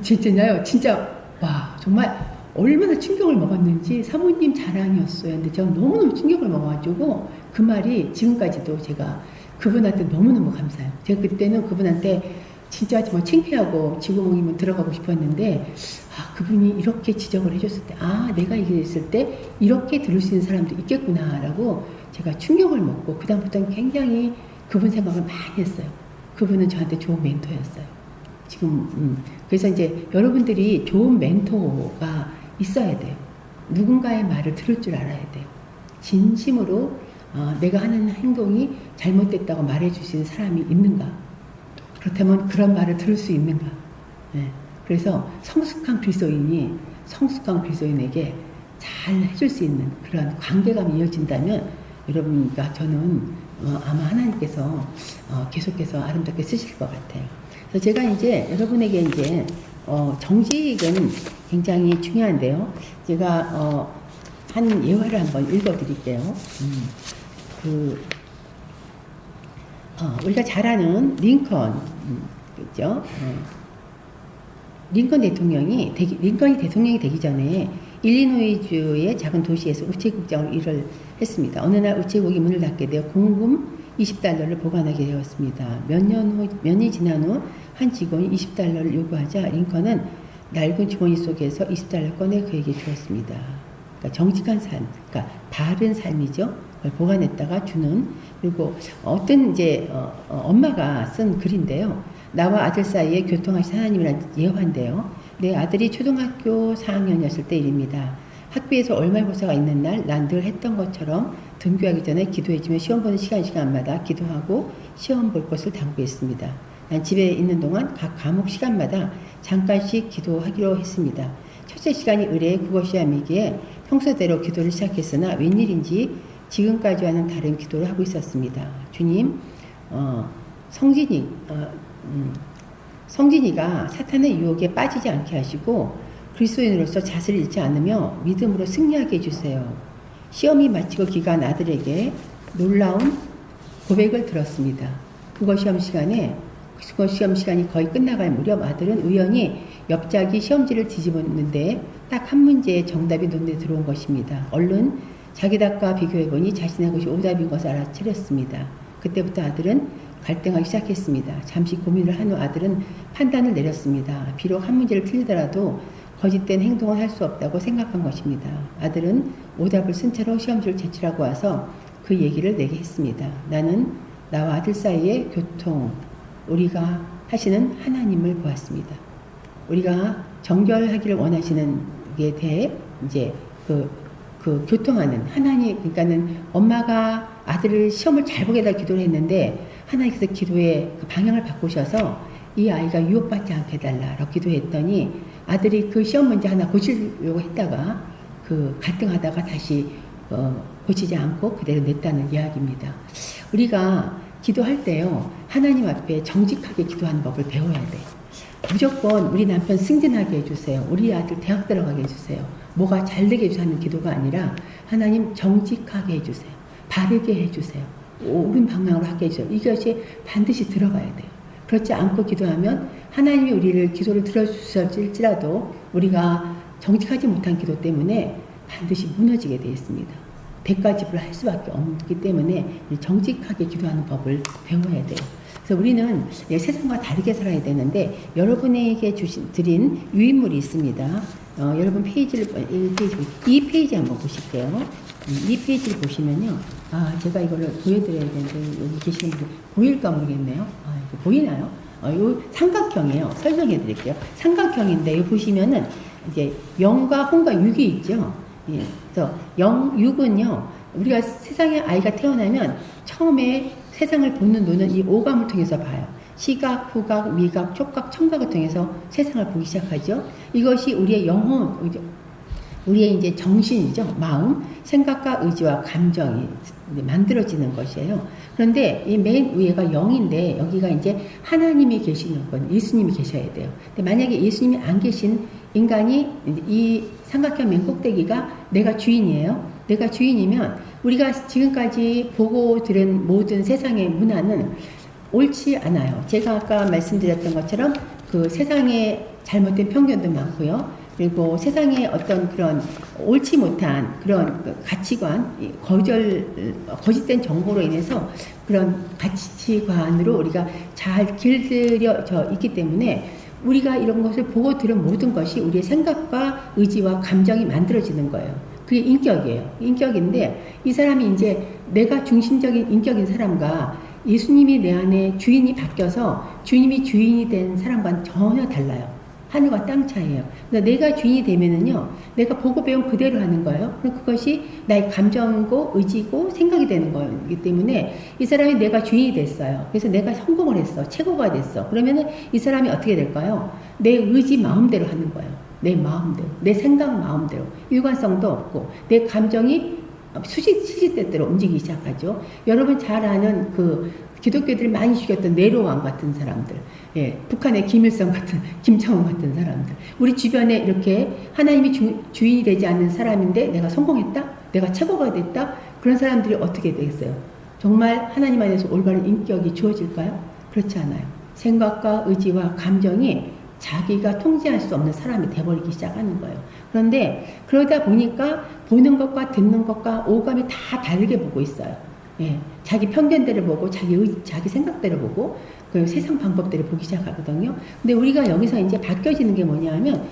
진짜요? 진짜 와 정말 얼마나 충격을 먹었는지 사모님 자랑이었어요. 근데 제가 너무너무 충격을 먹어가지고 그 말이 지금까지도 제가 그분한테 너무너무 감사해요. 제가 그때는 그분한테 진짜 정말 창피하고 지구멍이면 들어가고 싶었는데 그분이 이렇게 지적을 해줬을 때 내가 이게 있을 때 이렇게 들을 수 있는 사람도 있겠구나 라고 제가 충격을 먹고 그 다음부터는 굉장히 그분 생각을 많이 했어요. 그분은 저한테 좋은 멘토였어요. 지금 그래서 이제 여러분들이 좋은 멘토가 있어야 돼요. 누군가의 말을 들을 줄 알아야 돼요. 진심으로 내가 하는 행동이 잘못됐다고 말해주시는 사람이 있는가? 그렇다면 그런 말을 들을 수 있는가? 네. 그래서 성숙한 그리스도인에게 잘 해줄 수 있는 그런 관계감이 이어진다면 여러분과 저는 아마 하나님께서 계속해서 아름답게 쓰실 것 같아요. 그래서 제가 이제 여러분에게 이제 정직은 굉장히 중요한데요. 제가 한 예화를 한번 읽어드릴게요. 우리가 잘 아는 링컨, 그죠? 링컨이 대통령이 되기 전에 일리노이주의 작은 도시에서 우체국장으로 일을 했습니다. 어느 날 우체국이 문을 닫게 되어 공금 $20를 보관하게 되었습니다. 몇 년이 지난 후 한 직원이 $20를 요구하자 링컨은 낡은 주머니 속에서 $20를 꺼내 그에게 주었습니다. 그러니까 정직한 삶, 그러니까 바른 삶이죠. 그걸 보관했다가 주는. 그리고 어떤 이제 엄마가 쓴 글인데요. 나와 아들 사이에 교통하신 하나님이라는 예화인데요. 내 아들이 초등학교 4학년이었을 때 일입니다. 학교에서 월말고사가 있는 날 난 늘 했던 것처럼 등교하기 전에 기도해주며 시험 보는 시간마다 기도하고 시험 볼 것을 당부했습니다. 난 집에 있는 동안 각 과목 시간마다 잠깐씩 기도하기로 했습니다. 첫째 시간이 의뢰의 국어 시험이기에 평소대로 기도를 시작했으나 웬일인지 지금까지와는 다른 기도를 하고 있었습니다. 주님, 성진이가 사탄의 유혹에 빠지지 않게 하시고 그리스도인으로서 자세를 잃지 않으며 믿음으로 승리하게 해주세요. 시험이 마치고 귀가한 아들에게 놀라운 고백을 들었습니다. 국어 시험 시간이 거의 끝나갈 무렵 아들은 우연히 옆자기 시험지를 뒤집었는데 딱 한 문제의 정답이 눈에 들어온 것입니다. 얼른 자기 답과 비교해보니 자신의 것이 오답인 것을 알아차렸습니다. 그때부터 아들은 갈등하기 시작했습니다. 잠시 고민을 한 후 아들은 판단을 내렸습니다. 비록 한 문제를 틀리더라도 거짓된 행동을 할 수 없다고 생각한 것입니다. 아들은 오답을 쓴 채로 시험지를 제출하고 와서 그 얘기를 내게 했습니다. 나는 나와 아들 사이의 우리가 하시는 하나님을 보았습니다. 우리가 정결하기를 원하시는 게 대해 이제 그 교통하는 하나님, 그러니까는 엄마가 아들을 시험을 잘 보게 해달라 기도를 했는데 하나님께서 기도의 그 방향을 바꾸셔서 이 아이가 유혹받지 않게 해달라라고 기도했더니 아들이 그 시험 문제 하나 고치려고 했다가 갈등하다가 다시 고치지 않고 그대로 냈다는 이야기입니다. 우리가 기도할 때요, 하나님 앞에 정직하게 기도하는 법을 배워야 돼요. 무조건 우리 남편 승진하게 해주세요. 우리 아들 대학 들어가게 해주세요. 뭐가 잘 되게 해주세요 하는 기도가 아니라 하나님 정직하게 해주세요. 바르게 해주세요. 옳은 방향으로 하게 해주세요. 이것이 반드시 들어가야 돼요. 그렇지 않고 기도하면 하나님이 우리를 기도를 들어주실지라도 우리가 정직하지 못한 기도 때문에 반드시 무너지게 되어 있습니다. 대가지불 할 수밖에 없기 때문에 정직하게 기도하는 법을 배워야 돼요. 그래서 우리는 세상과 다르게 살아야 되는데 여러분에게 드린 유인물이 있습니다. 여러분 페이지를, 이 페이지 한번 보실게요. 이 페이지를 보시면요. 제가 이거를 보여드려야 되는데, 여기 계시는 분들 보일까 모르겠네요. 이거 보이나요? 요 삼각형이에요. 설명해 드릴게요. 삼각형인데, 여기 보시면은, 이제 0과 혼과 6이 있죠. 예. 그래서 6은요, 우리가 세상에 아이가 태어나면 처음에 세상을 보는 눈은 이 오감을 통해서 봐요. 시각, 후각, 미각, 촉각, 청각을 통해서 세상을 보기 시작하죠. 이것이 우리의 영혼, 우리의 이제 정신이죠. 마음, 생각과 의지와 감정이 만들어지는 것이에요. 그런데 이 맨 위에가 0인데 여기가 이제 하나님이 계시는 건 예수님이 계셔야 돼요. 근데 만약에 예수님이 안 계신 인간이 이 삼각형 맨 꼭대기가 내가 주인이에요. 내가 주인이면 우리가 지금까지 보고 들은 모든 세상의 문화는 옳지 않아요. 제가 아까 말씀드렸던 것처럼 그 세상에 잘못된 편견도 많고요. 그리고 세상에 어떤 그런 옳지 못한 그런 가치관, 거짓된 정보로 인해서 그런 가치관으로 우리가 잘 길들여져 있기 때문에 우리가 이런 것을 보고 들은 모든 것이 우리의 생각과 의지와 감정이 만들어지는 거예요. 그게 인격이에요. 인격인데 이 사람이 이제 내가 중심적인 인격인 사람과 예수님이 내 안에 주인이 바뀌어서 주님이 주인이 된 사람과는 전혀 달라요. 하늘과 땅 차이예요. 그러니까 내가 주인이 되면은요, 내가 보고 배운 그대로 하는 거예요. 그럼 그것이 나의 감정이고 의지고 생각이 되는 거이기 때문에 이 사람이 내가 주인이 됐어요. 그래서 내가 성공을 했어. 최고가 됐어. 그러면은 이 사람이 어떻게 될까요? 내 의지 마음대로 하는 거예요. 내 마음대로, 내 생각 마음대로. 일관성도 없고 내 감정이 수시대대로 움직이기 시작하죠. 여러분 잘 아는 그 기독교들이 많이 죽였던 네로왕 같은 사람들, 예, 북한의 김일성 같은, 김정은 같은 사람들, 우리 주변에 이렇게 하나님이 주인이 되지 않는 사람인데 내가 성공했다? 내가 최고가 됐다? 그런 사람들이 어떻게 되겠어요? 정말 하나님 안에서 올바른 인격이 주어질까요? 그렇지 않아요. 생각과 의지와 감정이 자기가 통제할 수 없는 사람이 돼버리기 시작하는 거예요. 그런데 그러다 보니까 보는 것과 듣는 것과 오감이 다 다르게 보고 있어요. 예, 자기 편견대로 보고 자기 생각대로 보고 그 세상 방법대로 보기 시작하거든요. 근데 우리가 여기서 이제 바뀌어지는 게 뭐냐면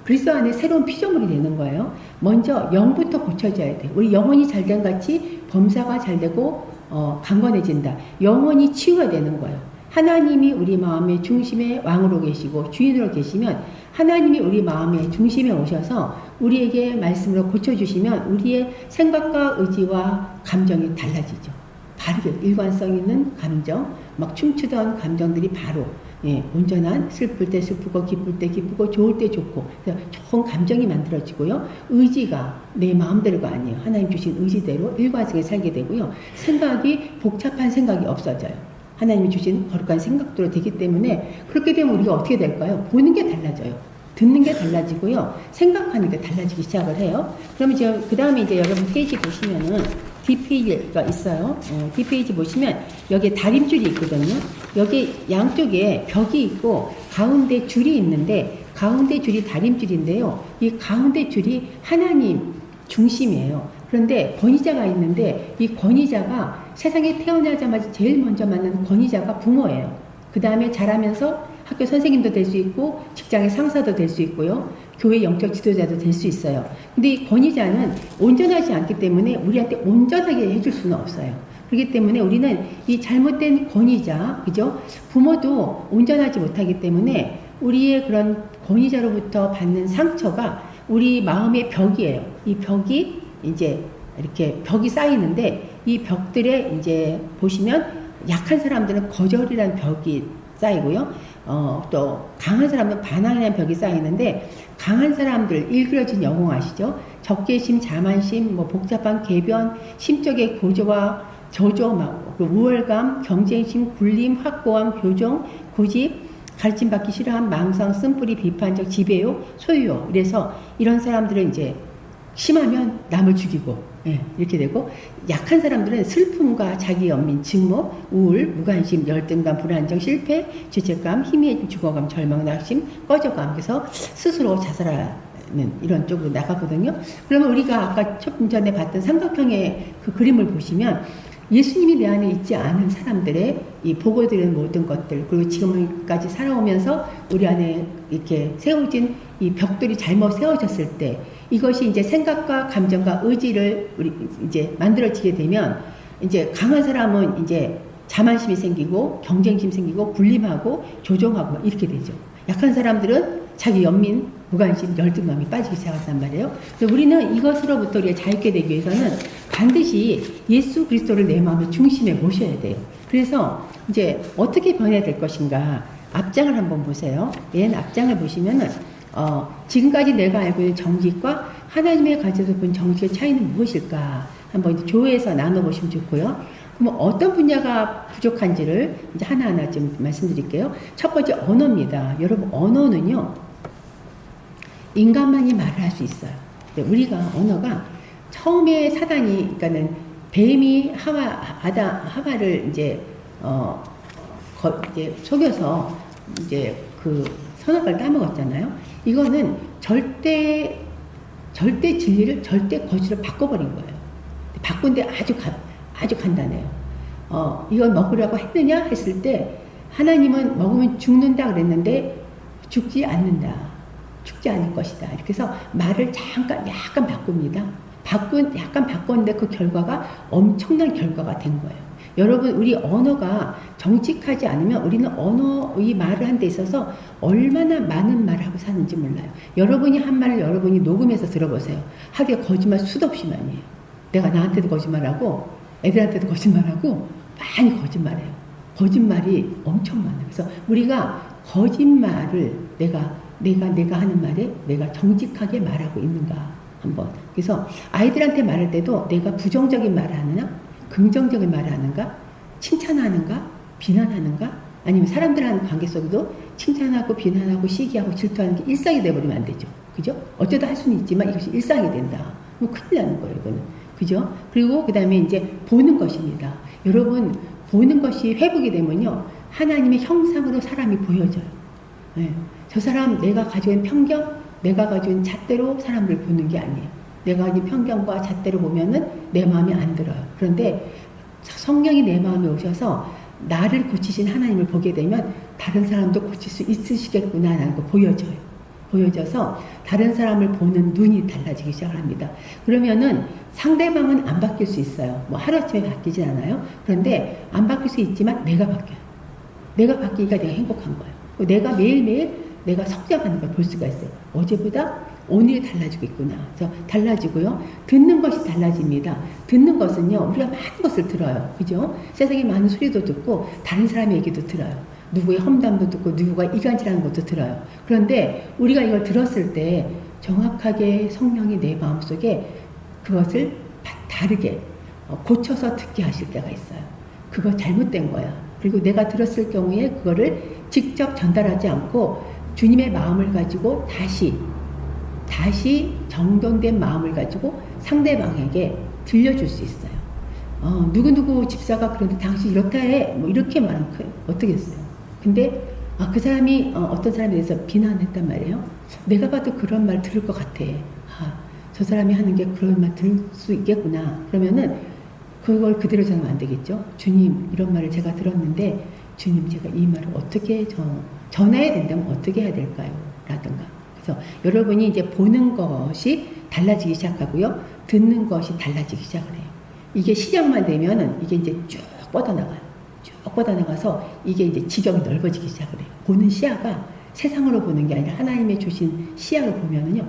그리스도 안에 새로운 피조물이 되는 거예요. 먼저 영부터 고쳐져야 돼. 우리 영혼이 잘된 같이 범사가 잘 되고 강건해진다. 영혼이 치유가 되는 거예요. 하나님이 우리 마음의 중심에 왕으로 계시고 주인으로 계시면 하나님이 우리 마음의 중심에 오셔서 우리에게 말씀으로 고쳐주시면 우리의 생각과 의지와 감정이 달라지죠. 바르게 일관성 있는 감정, 막 춤추던 감정들이 바로 온전한 슬플 때 슬프고 기쁠 때 기쁘고 좋을 때 좋고 좋은 감정이 만들어지고요. 의지가 내 마음대로가 아니에요. 하나님 주신 의지대로 일관성에 살게 되고요. 생각이 복잡한 생각이 없어져요. 하나님이 주신 거룩한 생각대로 되기 때문에 그렇게 되면 우리가 어떻게 될까요? 보는 게 달라져요. 듣는 게 달라지고요. 생각하는 게 달라지기 시작을 해요. 그러면 이제 그 다음에 이제 여러분 페이지 보시면은 D페이지가 있어요. D페이지 보시면 여기에 다림줄이 있거든요. 여기 양쪽에 벽이 있고 가운데 줄이 있는데 가운데 줄이 다림줄인데요. 이 가운데 줄이 하나님 중심이에요. 그런데 권위자가 있는데 이 권위자가 세상에 태어나자마자 제일 먼저 만나는 권위자가 부모예요. 그 다음에 자라면서 학교 선생님도 될 수 있고 직장의 상사도 될 수 있고요. 교회 영적 지도자도 될 수 있어요. 근데 이 권위자는 온전하지 않기 때문에 우리한테 온전하게 해줄 수는 없어요. 그렇기 때문에 우리는 이 잘못된 권위자, 그죠? 부모도 온전하지 못하기 때문에 우리의 그런 권위자로부터 받는 상처가 우리 마음의 벽이에요. 이 벽이 이제 이렇게 벽이 쌓이는데 이 벽들에 이제 보시면 약한 사람들은 거절이라는 벽이 쌓이고요. 또 강한 사람은 반항이라는 벽이 쌓이는데 강한 사람들 일그러진 영웅 아시죠? 적개심, 자만심, 뭐 복잡한 궤변, 심적의 고조와 저조, 우월감, 경쟁심, 굴림, 확고함, 교정, 고집, 가르침받기 싫어함, 망상, 쓴뿌리, 비판적, 지배욕, 소유욕. 그래서 이런 사람들은 이제 심하면 남을 죽이고 이렇게 되고 약한 사람들은 슬픔과 자기 연민, 증오, 우울, 무관심, 열등감, 불안정, 실패, 죄책감, 힘의 죽어감, 절망, 낙심, 꺼져감. 그래서 스스로 자살하는 이런 쪽으로 나가거든요. 그러면 우리가 아까 조금 전에 봤던 삼각형의 그 그림을 보시면 예수님이 내 안에 있지 않은 사람들의 이 보고드리는 모든 것들, 그리고 지금까지 살아오면서 우리 안에 이렇게 세워진 이 벽들이 잘못 세워졌을 때, 이것이 이제 생각과 감정과 의지를 우리 이제 만들어지게 되면, 이제 강한 사람은 이제 자만심이 생기고 경쟁심 생기고 군림하고 조종하고 이렇게 되죠. 약한 사람들은 자기 연민, 무관심, 열등감이 빠지기 시작한단 말이에요. 그래서 우리는 이것으로부터 우리가 자유케 되기 위해서는 반드시 예수 그리스도를 내 마음의 중심에 모셔야 돼요. 그래서 이제 어떻게 변해야 될 것인가, 앞장을 한번 보세요. 맨 앞장을 보시면은 지금까지 내가 알고 있는 정직과 하나님의 가지고 본 정직의 차이는 무엇일까 한번 이제 조회해서 나눠보시면 좋고요. 그럼 어떤 분야가 부족한지를 이제 하나하나 좀 말씀드릴게요. 첫 번째, 언어입니다. 여러분, 언어는요, 인간만이 말을 할 수 있어요. 우리가 언어가 처음에 사단이, 그러니까는 뱀이 하와를 이제 이제 속여서 이제 그 선악과를 따먹었잖아요. 이거는 절대 진리를 절대 거짓으로 바꿔버린 거예요. 바꾼데 아주 간단해요. 이걸 먹으라고 했느냐 했을 때 하나님은 먹으면 죽는다 그랬는데 죽지 않는다. 죽지 않을 것이다. 이렇게 해서 말을 약간 바꿉니다. 약간 바꿨는데 그 결과가 엄청난 결과가 된 거예요. 여러분, 우리 언어가 정직하지 않으면 우리는 이 말을 한 데 있어서 얼마나 많은 말을 하고 사는지 몰라요. 여러분이 한 말을 여러분이 녹음해서 들어보세요. 하루에 거짓말 수도 없이 많이 해요. 내가 나한테도 거짓말하고 애들한테도 거짓말하고 많이 거짓말해요. 거짓말이 엄청 많아요. 그래서 우리가 거짓말을 내가 하는 말에 내가 정직하게 말하고 있는가 한번. 그래서 아이들한테 말할 때도 내가 부정적인 말을 하느냐, 긍정적인 말을 하는가, 칭찬하는가, 비난하는가, 아니면 사람들하는 관계 속에도 칭찬하고 비난하고 시기하고 질투하는 게 일상이 돼버리면 안 되죠. 그죠? 어쩌다 할 수는 있지만 이것이 일상이 된다. 그럼 큰일 나는 거예요, 이거는. 그죠? 그리고 그 다음에 이제 보는 것입니다. 여러분, 보는 것이 회복이 되면요, 하나님의 형상으로 사람이 보여져요. 네. 저 사람, 내가 가지고 있는 편견, 내가 가지고 있는 잣대로 사람을 보는 게 아니에요. 내가 가지고 있는 편견과 잣대로 보면은 내 마음에 안 들어요. 그런데 성령이 내 마음에 오셔서 나를 고치신 하나님을 보게 되면 다른 사람도 고칠 수 있으시겠구나라는 거 보여져서 다른 사람을 보는 눈이 달라지기 시작합니다. 그러면은 상대방은 안 바뀔 수 있어요. 뭐 하루아침에 바뀌진 않아요. 그런데 안 바뀔 수 있지만 내가 바뀌어요. 내가 바뀌니까 내가 행복한 거예요. 내가 매일매일 내가 성장하는 걸 볼 수가 있어요. 어제보다 오늘이 달라지고 있구나. 그래서 달라지고요. 듣는 것이 달라집니다. 듣는 것은요, 우리가 많은 것을 들어요. 그죠? 세상에 많은 소리도 듣고 다른 사람의 얘기도 들어요. 누구의 험담도 듣고 누구가 이간질하는 것도 들어요. 그런데 우리가 이걸 들었을 때 정확하게 성령이 내 마음속에 그것을 다르게 고쳐서 듣게 하실 때가 있어요. 그거 잘못된 거야. 그리고 내가 들었을 경우에 그거를 직접 전달하지 않고 주님의 마음을 가지고 다시 정돈된 마음을 가지고 상대방에게 들려줄 수 있어요. 누구누구 집사가 그런데 당신 이렇다 해. 뭐 이렇게 말하면 어떻게 했어요? 근데 그 사람이 어떤 사람에 대해서 비난했단 말이에요. 내가 봐도 그런 말 들을 것 같아. 저 사람이 하는 게 그런 말 들을 수 있겠구나. 그러면은 그걸 그대로 전하면 안 되겠죠. 주님, 이런 말을 제가 들었는데 주님, 제가 이 말을 어떻게 전해야 된다면 어떻게 해야 될까요? 라든가. 그래서 여러분이 이제 보는 것이 달라지기 시작하고요. 듣는 것이 달라지기 시작을 해요. 이게 시작만 되면은 이게 이제 쭉 뻗어나가요. 쭉 뻗어나가서 이게 이제 지경이 넓어지기 시작을 해요. 보는 시야가 세상으로 보는 게 아니라 하나님의 주신 시야로 보면은요,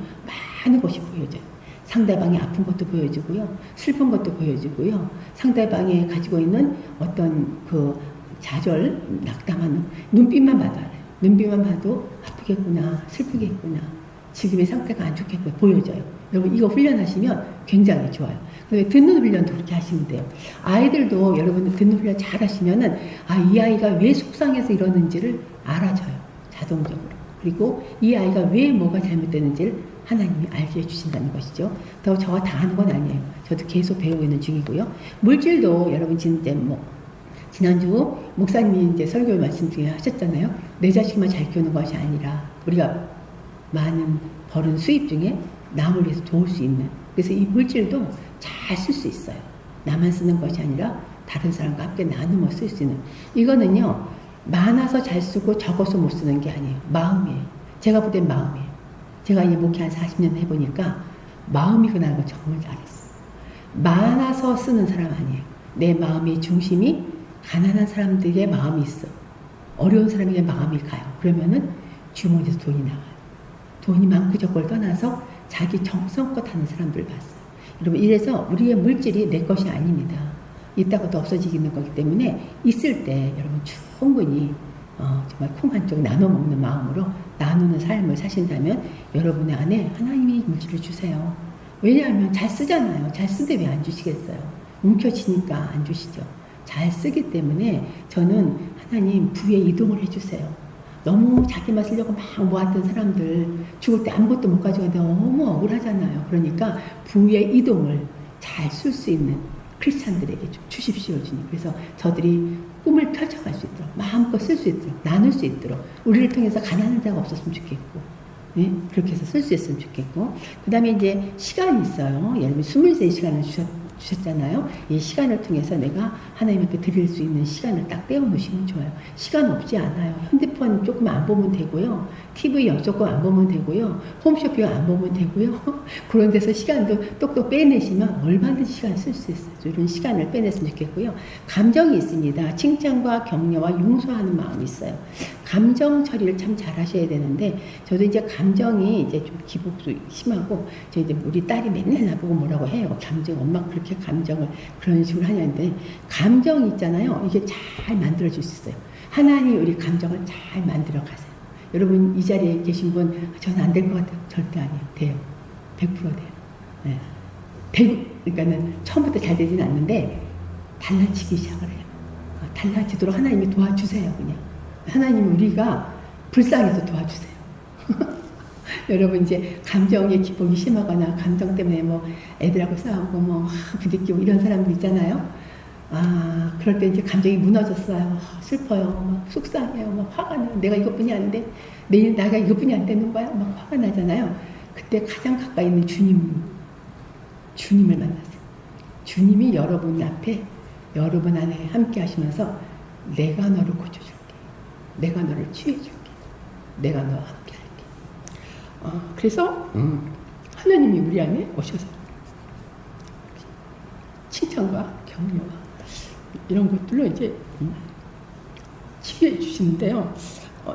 많은 것이 보여져요. 상대방이 아픈 것도 보여지고요. 슬픈 것도 보여지고요. 상대방이 가지고 있는 어떤 그 좌절, 낙담하는 눈빛만 봐도 알아요. 눈빛만 봐도 아프겠구나, 슬프겠구나, 지금의 상태가 안 좋겠구나 보여져요. 여러분, 이거 훈련하시면 굉장히 좋아요. 듣는 훈련도 그렇게 하시면 돼요. 아이들도 여러분 듣는 훈련 잘 하시면은 이 아이가 왜 속상해서 이러는지를 알아줘요. 자동적으로. 그리고 이 아이가 왜 뭐가 잘못되는지를 하나님이 알게 해주신다는 것이죠. 더 저가 다 하는 건 아니에요. 저도 계속 배우고 있는 중이고요. 물질도 여러분 진짜 지난주 목사님이 이제 설교 말씀 중에 하셨잖아요. 내 자식만 잘 키우는 것이 아니라 우리가 많은 버는 수입 중에 남을 위해서 도울 수 있는. 그래서 이 물질도 잘 쓸 수 있어요. 나만 쓰는 것이 아니라 다른 사람과 함께 나누며 쓸 수 있는, 이거는요 많아서 잘 쓰고 적어서 못 쓰는 게 아니에요. 마음이에요. 제가 볼 땐 마음이에요. 제가 이 목회 한 40년 해보니까 마음이 그나마 정말 잘했어요. 많아서 쓰는 사람 아니에요. 내 마음의 중심이 가난한 사람들에게 마음이 있어. 어려운 사람에게 마음이 가요. 그러면은 주머니에서 돈이 나와요. 돈이 많고 적고를 떠나서 자기 정성껏 하는 사람들을 봤어요. 여러분, 이래서 우리의 물질이 내 것이 아닙니다. 있다가도 없어지는 거기 때문에 있을 때 여러분 충분히 정말 콩 한 쪽 나눠 먹는 마음으로 나누는 삶을 사신다면 여러분의 안에 하나님이 물질을 주세요. 왜냐하면 잘 쓰잖아요. 잘 쓰는데 왜 안 주시겠어요? 움켜쥐니까 안 주시죠. 잘 쓰기 때문에 저는 하나님 부의 이동을 해주세요. 너무 자기만 쓰려고 막 모았던 사람들 죽을 때 아무것도 못 가져가는데 너무 억울하잖아요. 그러니까 부의 이동을 잘 쓸 수 있는 크리스찬들에게 좀 주십시오, 주님. 그래서 저들이 꿈을 펼쳐갈 수 있도록, 마음껏 쓸 수 있도록, 나눌 수 있도록, 우리를 통해서 가난한 자가 없었으면 좋겠고, 네? 그렇게 해서 쓸 수 있으면 좋겠고, 그 다음에 이제 시간이 있어요. 예를 들면 23시간을 주셨잖아요. 이 시간을 통해서 내가 하나님 앞에 드릴 수 있는 시간을 딱 떼어놓으시면 좋아요. 시간 없지 않아요. 핸드폰 조금 안 보면 되고요. TV 조금 안 보면 되고요. 홈쇼핑 안 보면 되고요. 그런 데서 시간도 똑똑 빼내시면 얼마든지 시간 쓸 수 있어요. 이런 시간을 빼냈으면 좋겠고요. 감정이 있습니다. 칭찬과 격려와 용서하는 마음이 있어요. 감정 처리를 참 잘 하셔야 되는데, 저도 이제 감정이 이제 좀 기복도 심하고, 저 이제 우리 딸이 맨날 나보고 뭐라고 해요. 감정, 엄마 그렇게 감정을 그런 식으로 하냐는데, 감정 있잖아요. 이게 잘 만들어질 수 있어요. 하나님이 우리 감정을 잘 만들어 가세요. 여러분, 이 자리에 계신 분, 저는 안 될 것 같아요. 절대 아니에요. 돼요. 100% 돼요. 네. 그러니까는 처음부터 잘 되진 않는데, 달라지기 시작을 해요. 달라지도록 하나님이 도와주세요, 그냥. 하나님이 우리가 불쌍해서 도와주세요. 여러분, 이제 감정의 기복이 심하거나 감정 때문에 뭐 애들하고 싸우고 뭐 부딪히고 이런 사람들 있잖아요. 그럴 때 이제 감정이 무너졌어요. 슬퍼요. 막 속상해요. 막 화가 나요. 내가 이것뿐이 안 돼. 내일 나가 이것뿐이 안 되는 거야. 막 화가 나잖아요. 그때 가장 가까이 있는 주님을 만나세요. 주님이 여러분 앞에, 여러분 안에 함께 하시면서 내가 너를 고쳐줄게. 내가 너를 치유해줄게. 내가 너와 함께 할게. 그래서 하나님이 우리 안에 오셔서 칭찬과 격려와 이런 것들로 이제 치유해 주시는데요.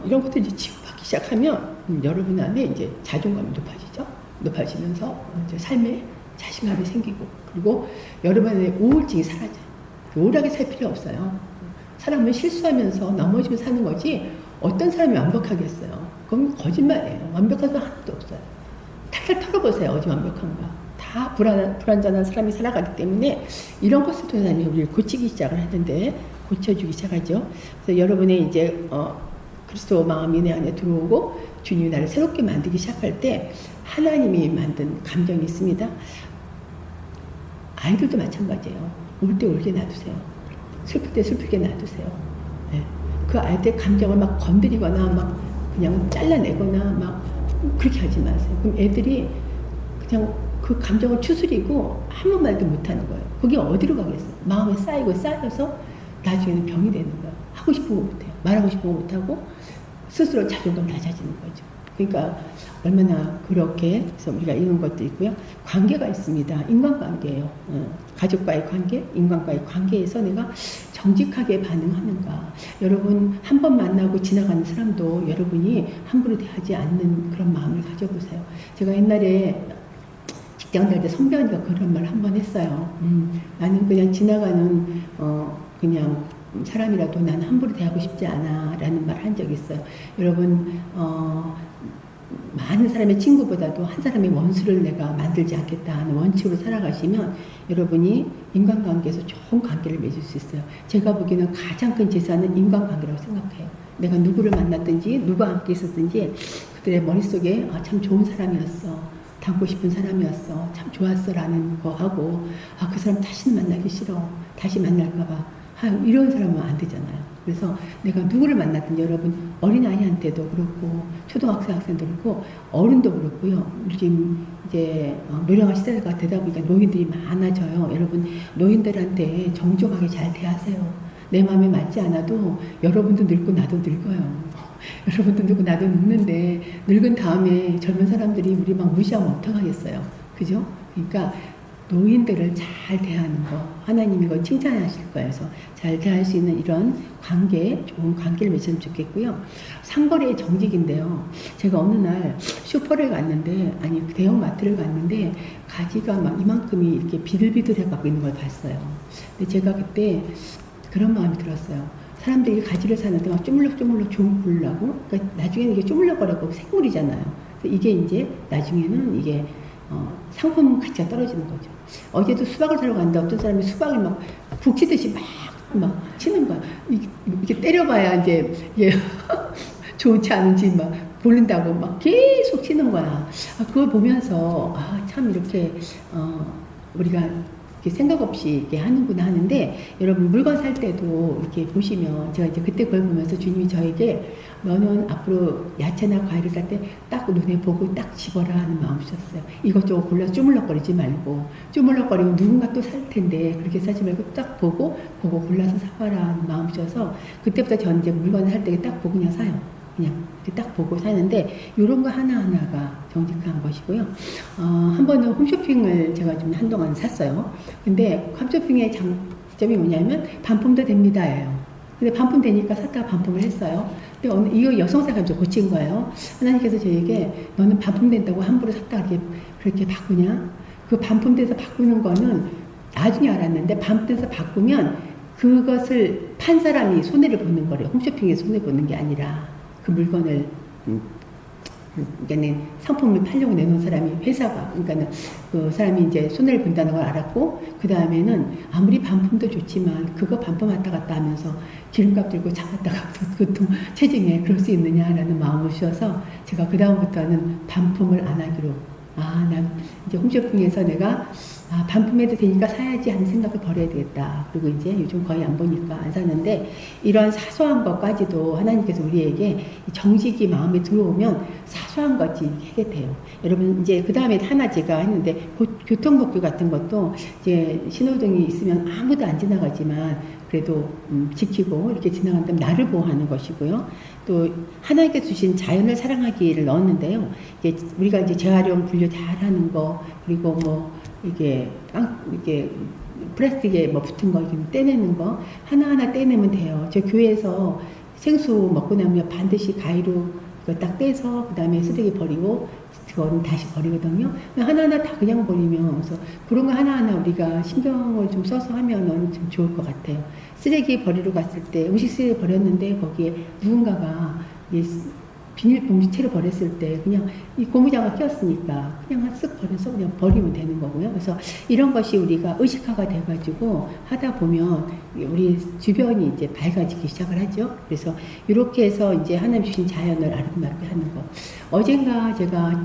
이런 것들 이제 치유받기 시작하면 여러분 안에 이제 자존감이 높아지죠. 높아지면서 이제 삶에 자신감이 생기고, 그리고 여러분 안에 우울증이 사라져요. 우울하게 살 필요 없어요. 사람은 실수하면서 넘어지고 사는 거지, 어떤 사람이 완벽하겠어요. 그건 거짓말이에요. 완벽한 사람 하나도 없어요. 탈탈 털어보세요. 어디 완벽한가. 다 불완전한 사람이 살아가기 때문에 이런 것을 통해서 하나님이 우리를 고치기 시작을 하는데, 고쳐주기 시작하죠. 그래서 여러분의 이제 그리스도 마음이 내 안에 들어오고 주님이 나를 새롭게 만들기 시작할 때 하나님이 만든 감정이 있습니다. 아이들도 마찬가지예요. 울 때 울게 놔두세요. 슬플 때 슬프게 놔두세요. 네. 그 아이들 감정을 막 건드리거나 막 그냥 잘라내거나 막 그렇게 하지 마세요. 그럼 애들이 그냥 그 감정을 추스리고 아무 말도 못하는 거예요. 그게 어디로 가겠어요? 마음에 쌓여서 나중에는 병이 되는 거예요. 하고 싶은 거 못해요. 말하고 싶은 거 못하고 스스로 자존감 낮아지는 거죠. 그러니까 얼마나 그렇게 해서 우리가 이런 것도 있고요. 관계가 있습니다. 인간관계예요. 가족과의 관계, 인간과의 관계에서 내가 정직하게 반응하는가. 여러분, 한 번 만나고 지나가는 사람도 여러분이 함부로 대하지 않는 그런 마음을 가져보세요. 제가 옛날에 직장 다닐 때 선배한테 그런 말 한 번 했어요. 나는 그냥 지나가는 그냥 사람이라도 나는 함부로 대하고 싶지 않아 라는 말 한 적이 있어요. 여러분, 많은 사람의 친구보다도 한 사람의 원수를 내가 만들지 않겠다 하는 원칙으로 살아가시면 여러분이 인간관계에서 좋은 관계를 맺을 수 있어요. 제가 보기에는 가장 큰 재산은 인간관계라고 생각해요. 내가 누구를 만났든지 누구와 함께 있었든지 그들의 머릿속에 참 좋은 사람이었어, 닮고 싶은 사람이었어, 참 좋았어 라는 거 하고 그 사람 다시는 만나기 싫어, 다시 만날까 봐 이런 사람은 안 되잖아요. 그래서 내가 누구를 만났든 여러분 어린아이한테도 그렇고 초등학생 학생도 그렇고 어른도 그렇고요. 지금 이제 노령화 시대가 되다 보니까 노인들이 많아져요. 여러분 노인들한테 정중하게 잘 대하세요. 내 마음에 맞지 않아도 여러분도 늙고 나도 늙어요. 여러분도 늙고 나도 늙는데 늙은 다음에 젊은 사람들이 우리 막 무시하면 어떡하겠어요. 그죠? 그러니까 노인들을 잘 대하는 거 하나님이 이거 칭찬하실 거예요. 그래서 잘 대할 수 있는 이런 관계, 좋은 관계를 맺으면 좋겠고요. 상거래의 정직인데요. 제가 어느 날 슈퍼를 갔는데, 아니 대형 마트를 갔는데 가지가 막 이만큼이 이렇게 비들비들해 갖고 있는 걸 봤어요. 근데 제가 그때 그런 마음이 들었어요. 사람들이 가지를 사는데 막 쪼물럭쪼물럭 좋은 고르려고, 그러니까 나중에는 이게 쪼물럭거리고 생물이잖아요. 그래서 이게 이제 나중에는 이게 상품 가치가 떨어지는 거죠. 어제도 수박을 사러 갔는데 어떤 사람이 수박을 막 북치듯이 막 치는 거야. 이게 때려봐야 이제 좋지 않은지 막 보는다고 막 계속 치는 거야. 그걸 보면서 참 이렇게 우리가 이렇게 생각 없이 이렇게 하는구나 하는데, 여러분 물건 살 때도 이렇게 보시면 제가 이제 그때 그걸 보면서 주님이 저에게 너는 앞으로 야채나 과일을 살 때 딱 눈에 보고 딱 집어라 하는 마음 주셨어요. 이것저것 골라 쪼물럭거리지 말고, 쪼물럭거리면 누군가 또 살 텐데 그렇게 사지 말고 딱 보고 골라서 사봐라 하는 마음 주셔서 그때부터 전 이제 물건을 살 때 딱 보고 그냥 사요. 그냥 딱 보고 사는데 이런 거 하나하나가 정직한 것이고요. 한 번은 홈쇼핑을 제가 좀 한동안 샀어요. 근데 홈쇼핑의 장점이 뭐냐면 반품도 됩니다예요. 근데 반품되니까 샀다가 반품을 했어요. 근데 이거 여성사가 좀 고친 거예요. 하나님께서 저에게 너는 반품된다고 함부로 샀다 그렇게 바꾸냐? 그 반품돼서 바꾸는 거는 나중에 알았는데 반품돼서 바꾸면 그것을 판 사람이 손해를 보는 거래요. 홈쇼핑에 손해 보는 게 아니라 그 물건을 그러니까 상품을 팔려고 내놓은 사람이 회사가, 그러니까는 그 사람이 이제 손해를 본다는 걸 알았고, 그 다음에는 아무리 반품도 좋지만 그거 반품 왔다 갔다 하면서 기름값 들고 차 갔다 가서 교통 체증에 그럴 수 있느냐라는 마음을 주셔서 제가 그 다음부터는 반품을 안 하기로, 난 이제 홈쇼핑에서 내가 반품해도 되니까 사야지 하는 생각을 버려야 되겠다. 그리고 이제 요즘 거의 안 보니까 안 사는데, 이런 사소한 것까지도 하나님께서 우리에게 정직이 마음에 들어오면 사소한 것이 해결돼요. 여러분 이제 그 다음에 하나 제가 했는데, 교통법규 같은 것도 이제 신호등이 있으면 아무도 안 지나가지만 그래도 지키고 이렇게 지나간다면 나를 보호하는 것이고요. 또 하나님께서 주신 자연을 사랑하기를 넣었는데요. 이게 우리가 이제 재활용 분류 잘하는 거, 그리고 뭐 이게 플라스틱에 뭐 붙은 거 떼내는 거 하나하나 떼내면 돼요. 저 교회에서 생수 먹고 나면 반드시 가위로 이거 딱 떼서 그 다음에 쓰레기 버리고 그거는 다시 버리거든요. 하나하나 다 그냥 버리면, 그래서 그런 거 하나하나 우리가 신경을 좀 써서 하면은 좀 좋을 것 같아요. 쓰레기 버리러 갔을 때 음식 쓰레기 버렸는데 거기에 누군가가 비닐봉지채로 버렸을 때 그냥 이 고무장갑 끼었으니까 그냥 쓱 버려서 그냥 버리면 되는 거고요. 그래서 이런 것이 우리가 의식화가 돼가지고 하다 보면 우리 주변이 이제 밝아지기 시작을 하죠. 그래서 이렇게 해서 이제 하나님 주신 자연을 아름답게 하는 거. 어젠가 제가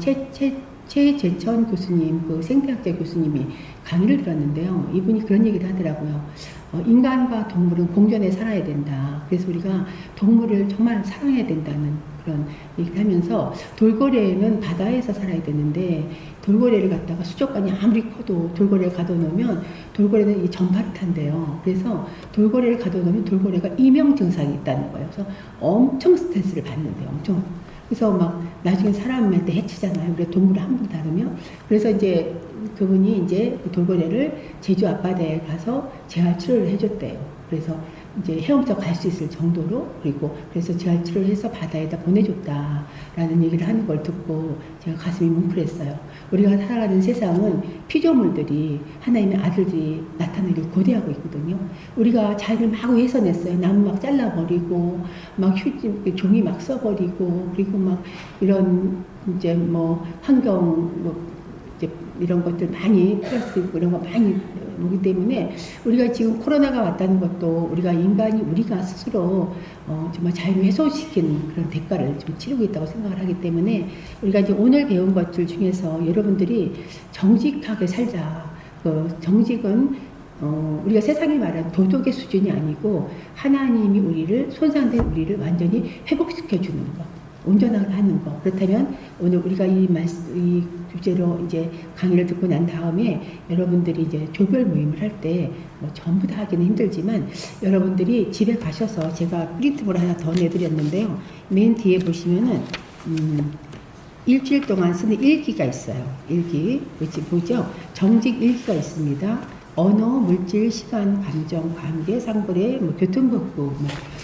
최재천 교수님, 그 생태학자 교수님이 강의를 들었는데요. 이분이 그런 얘기를 하더라고요. 인간과 동물은 공존해 살아야 된다. 그래서 우리가 동물을 정말 사랑해야 된다는 그런 얘기를 하면서, 돌고래는 바다에서 살아야 되는데 돌고래를 갖다가 수족관이 아무리 커도 돌고래를 가둬놓으면 돌고래는 이 전파를 탄대요. 그래서 돌고래를 가둬놓으면 돌고래가 이명 증상이 있다는 거예요. 그래서 엄청 스트레스를 받는데요. 엄청. 그래서 막 나중에 사람한테 해치잖아요. 그래 동물을 함부로 다루면. 그래서 이제 그분이 이제 돌고래를 제주 앞바다에 가서 재활 치료를 해줬대요. 그래서 이제 헤엄쳐 갈 수 있을 정도로, 그리고 그래서 재활 치료를 해서 바다에다 보내줬다라는 얘기를 하는 걸 듣고 제가 가슴이 뭉클했어요. 우리가 살아가는 세상은 피조물들이, 하나님의 아들들이 나타나길 고대하고 있거든요. 우리가 자기를 막 훼손했어요. 나무 막 잘라버리고, 막 종이 막 써버리고, 그리고 막 이런 이제 뭐 환경 이제 이런 것들 많이 플러스 이런 거 많이 오기 때문에 우리가 지금 코로나가 왔다는 것도 우리가 스스로 정말 자유를 훼손시킨 그런 대가를 좀 치르고 있다고 생각을 하기 때문에, 우리가 이제 오늘 배운 것들 중에서 여러분들이 정직하게 살자. 정직은 우리가 세상이 말하는 도덕의 수준이 아니고 하나님이 우리를 손상된 우리를 완전히 회복시켜 주는 것, 온전하게 하는 것. 그렇다면 오늘 우리가 이 주제로 이제 강의를 듣고 난 다음에 여러분들이 이제 조별 모임을 할 때 뭐 전부 다 하기는 힘들지만 여러분들이 집에 가셔서 제가 프린트볼 하나 더 내드렸는데요. 맨 뒤에 보시면은 일주일 동안 쓰는 일기가 있어요. 일기 보죠? 정직 일기가 있습니다. 언어, 물질, 시간, 감정, 관계, 상거래, 교통법부,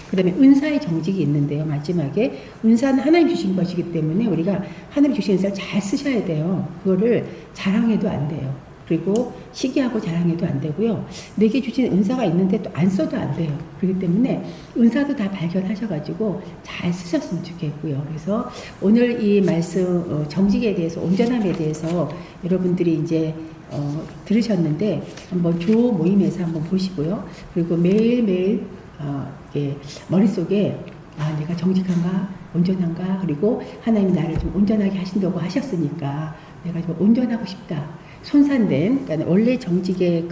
그다음에 은사의 정직이 있는데요. 마지막에 은사는 하나님 주신 것이기 때문에 우리가 하나님 주신 은사를 잘 쓰셔야 돼요. 그거를 자랑해도 안 돼요. 그리고 시기하고 자랑해도 안 되고요. 내게 주신 은사가 있는데 또 안 써도 안 돼요. 그렇기 때문에 은사도 다 발견하셔가지고 잘 쓰셨으면 좋겠고요. 그래서 오늘 이 말씀 정직에 대해서, 온전함에 대해서 여러분들이 이제 들으셨는데 한번 조 모임에서 한번 보시고요. 그리고 매일매일 머릿속에 내가 정직한가 온전한가, 그리고 하나님이 나를 좀 온전하게 하신다고 하셨으니까 내가 좀 온전하고 싶다. 손상된, 그러니까 원래 정직의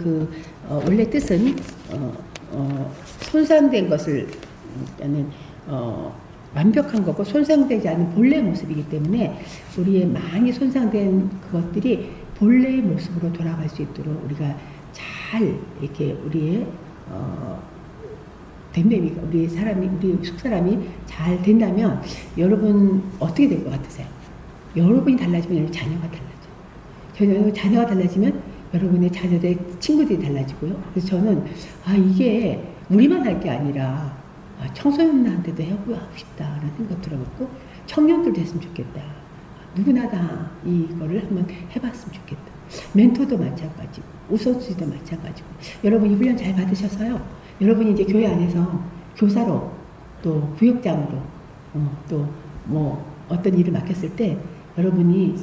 원래 뜻은 손상된 것을 완벽한 거고 손상되지 않은 본래 모습이기 때문에 우리의 많이 손상된 그것들이 본래의 모습으로 돌아갈 수 있도록 우리가 잘 이렇게 우리의 됨됨이가 우리 속사람이 잘 된다면 여러분 어떻게 될 것 같으세요? 여러분이 달라지면 여러분 자녀가 달라져요. 자녀가 달라지면 여러분의 자녀들 친구들이 달라지고요. 그래서 저는 이게 우리만 할 게 아니라 청소년한테도 하고 싶다라는 생각 들어봤고 청년들도 했으면 좋겠다. 누구나 다 이거를 한번 해봤으면 좋겠다. 멘토도 마찬가지고 우선순위도 마찬가지고 여러분이 훈련 잘 받으셔서요. 여러분이 이제 교회 안에서 교사로 또 구역장으로 또 뭐 어떤 일을 맡겼을 때 여러분이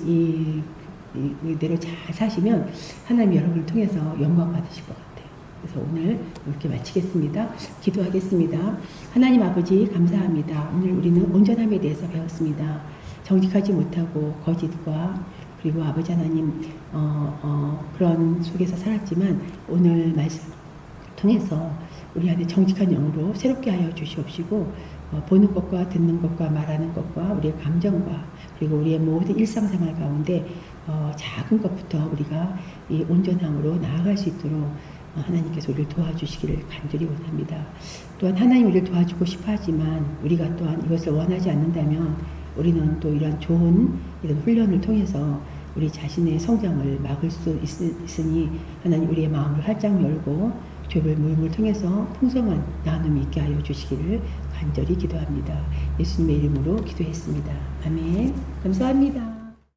이대로 잘 사시면 하나님이 여러분을 통해서 영광 받으실 것 같아요. 그래서 오늘 이렇게 마치겠습니다. 기도하겠습니다. 하나님 아버지 감사합니다. 오늘 우리는 온전함에 대해서 배웠습니다. 정직하지 못하고 거짓과 그리고 아버지 하나님 그런 속에서 살았지만 오늘 말씀 통해서 우리 안에 정직한 영으로 새롭게 하여 주시옵시고 보는 것과 듣는 것과 말하는 것과 우리의 감정과 그리고 우리의 모든 일상생활 가운데 작은 것부터 우리가 이 온전함으로 나아갈 수 있도록 하나님께서 우리를 도와주시기를 간절히 원합니다. 또한 하나님 우리를 도와주고 싶어 하지만 우리가 또한 이것을 원하지 않는다면 우리는 또 이런 좋은 이런 훈련을 통해서 우리 자신의 성장을 막을 수 있으니 하나님 우리의 마음을 활짝 열고 조별 모임을 통해서 풍성한 나눔이 있게 하여 주시기를 간절히 기도합니다. 예수님의 이름으로 기도했습니다. 아멘. 감사합니다.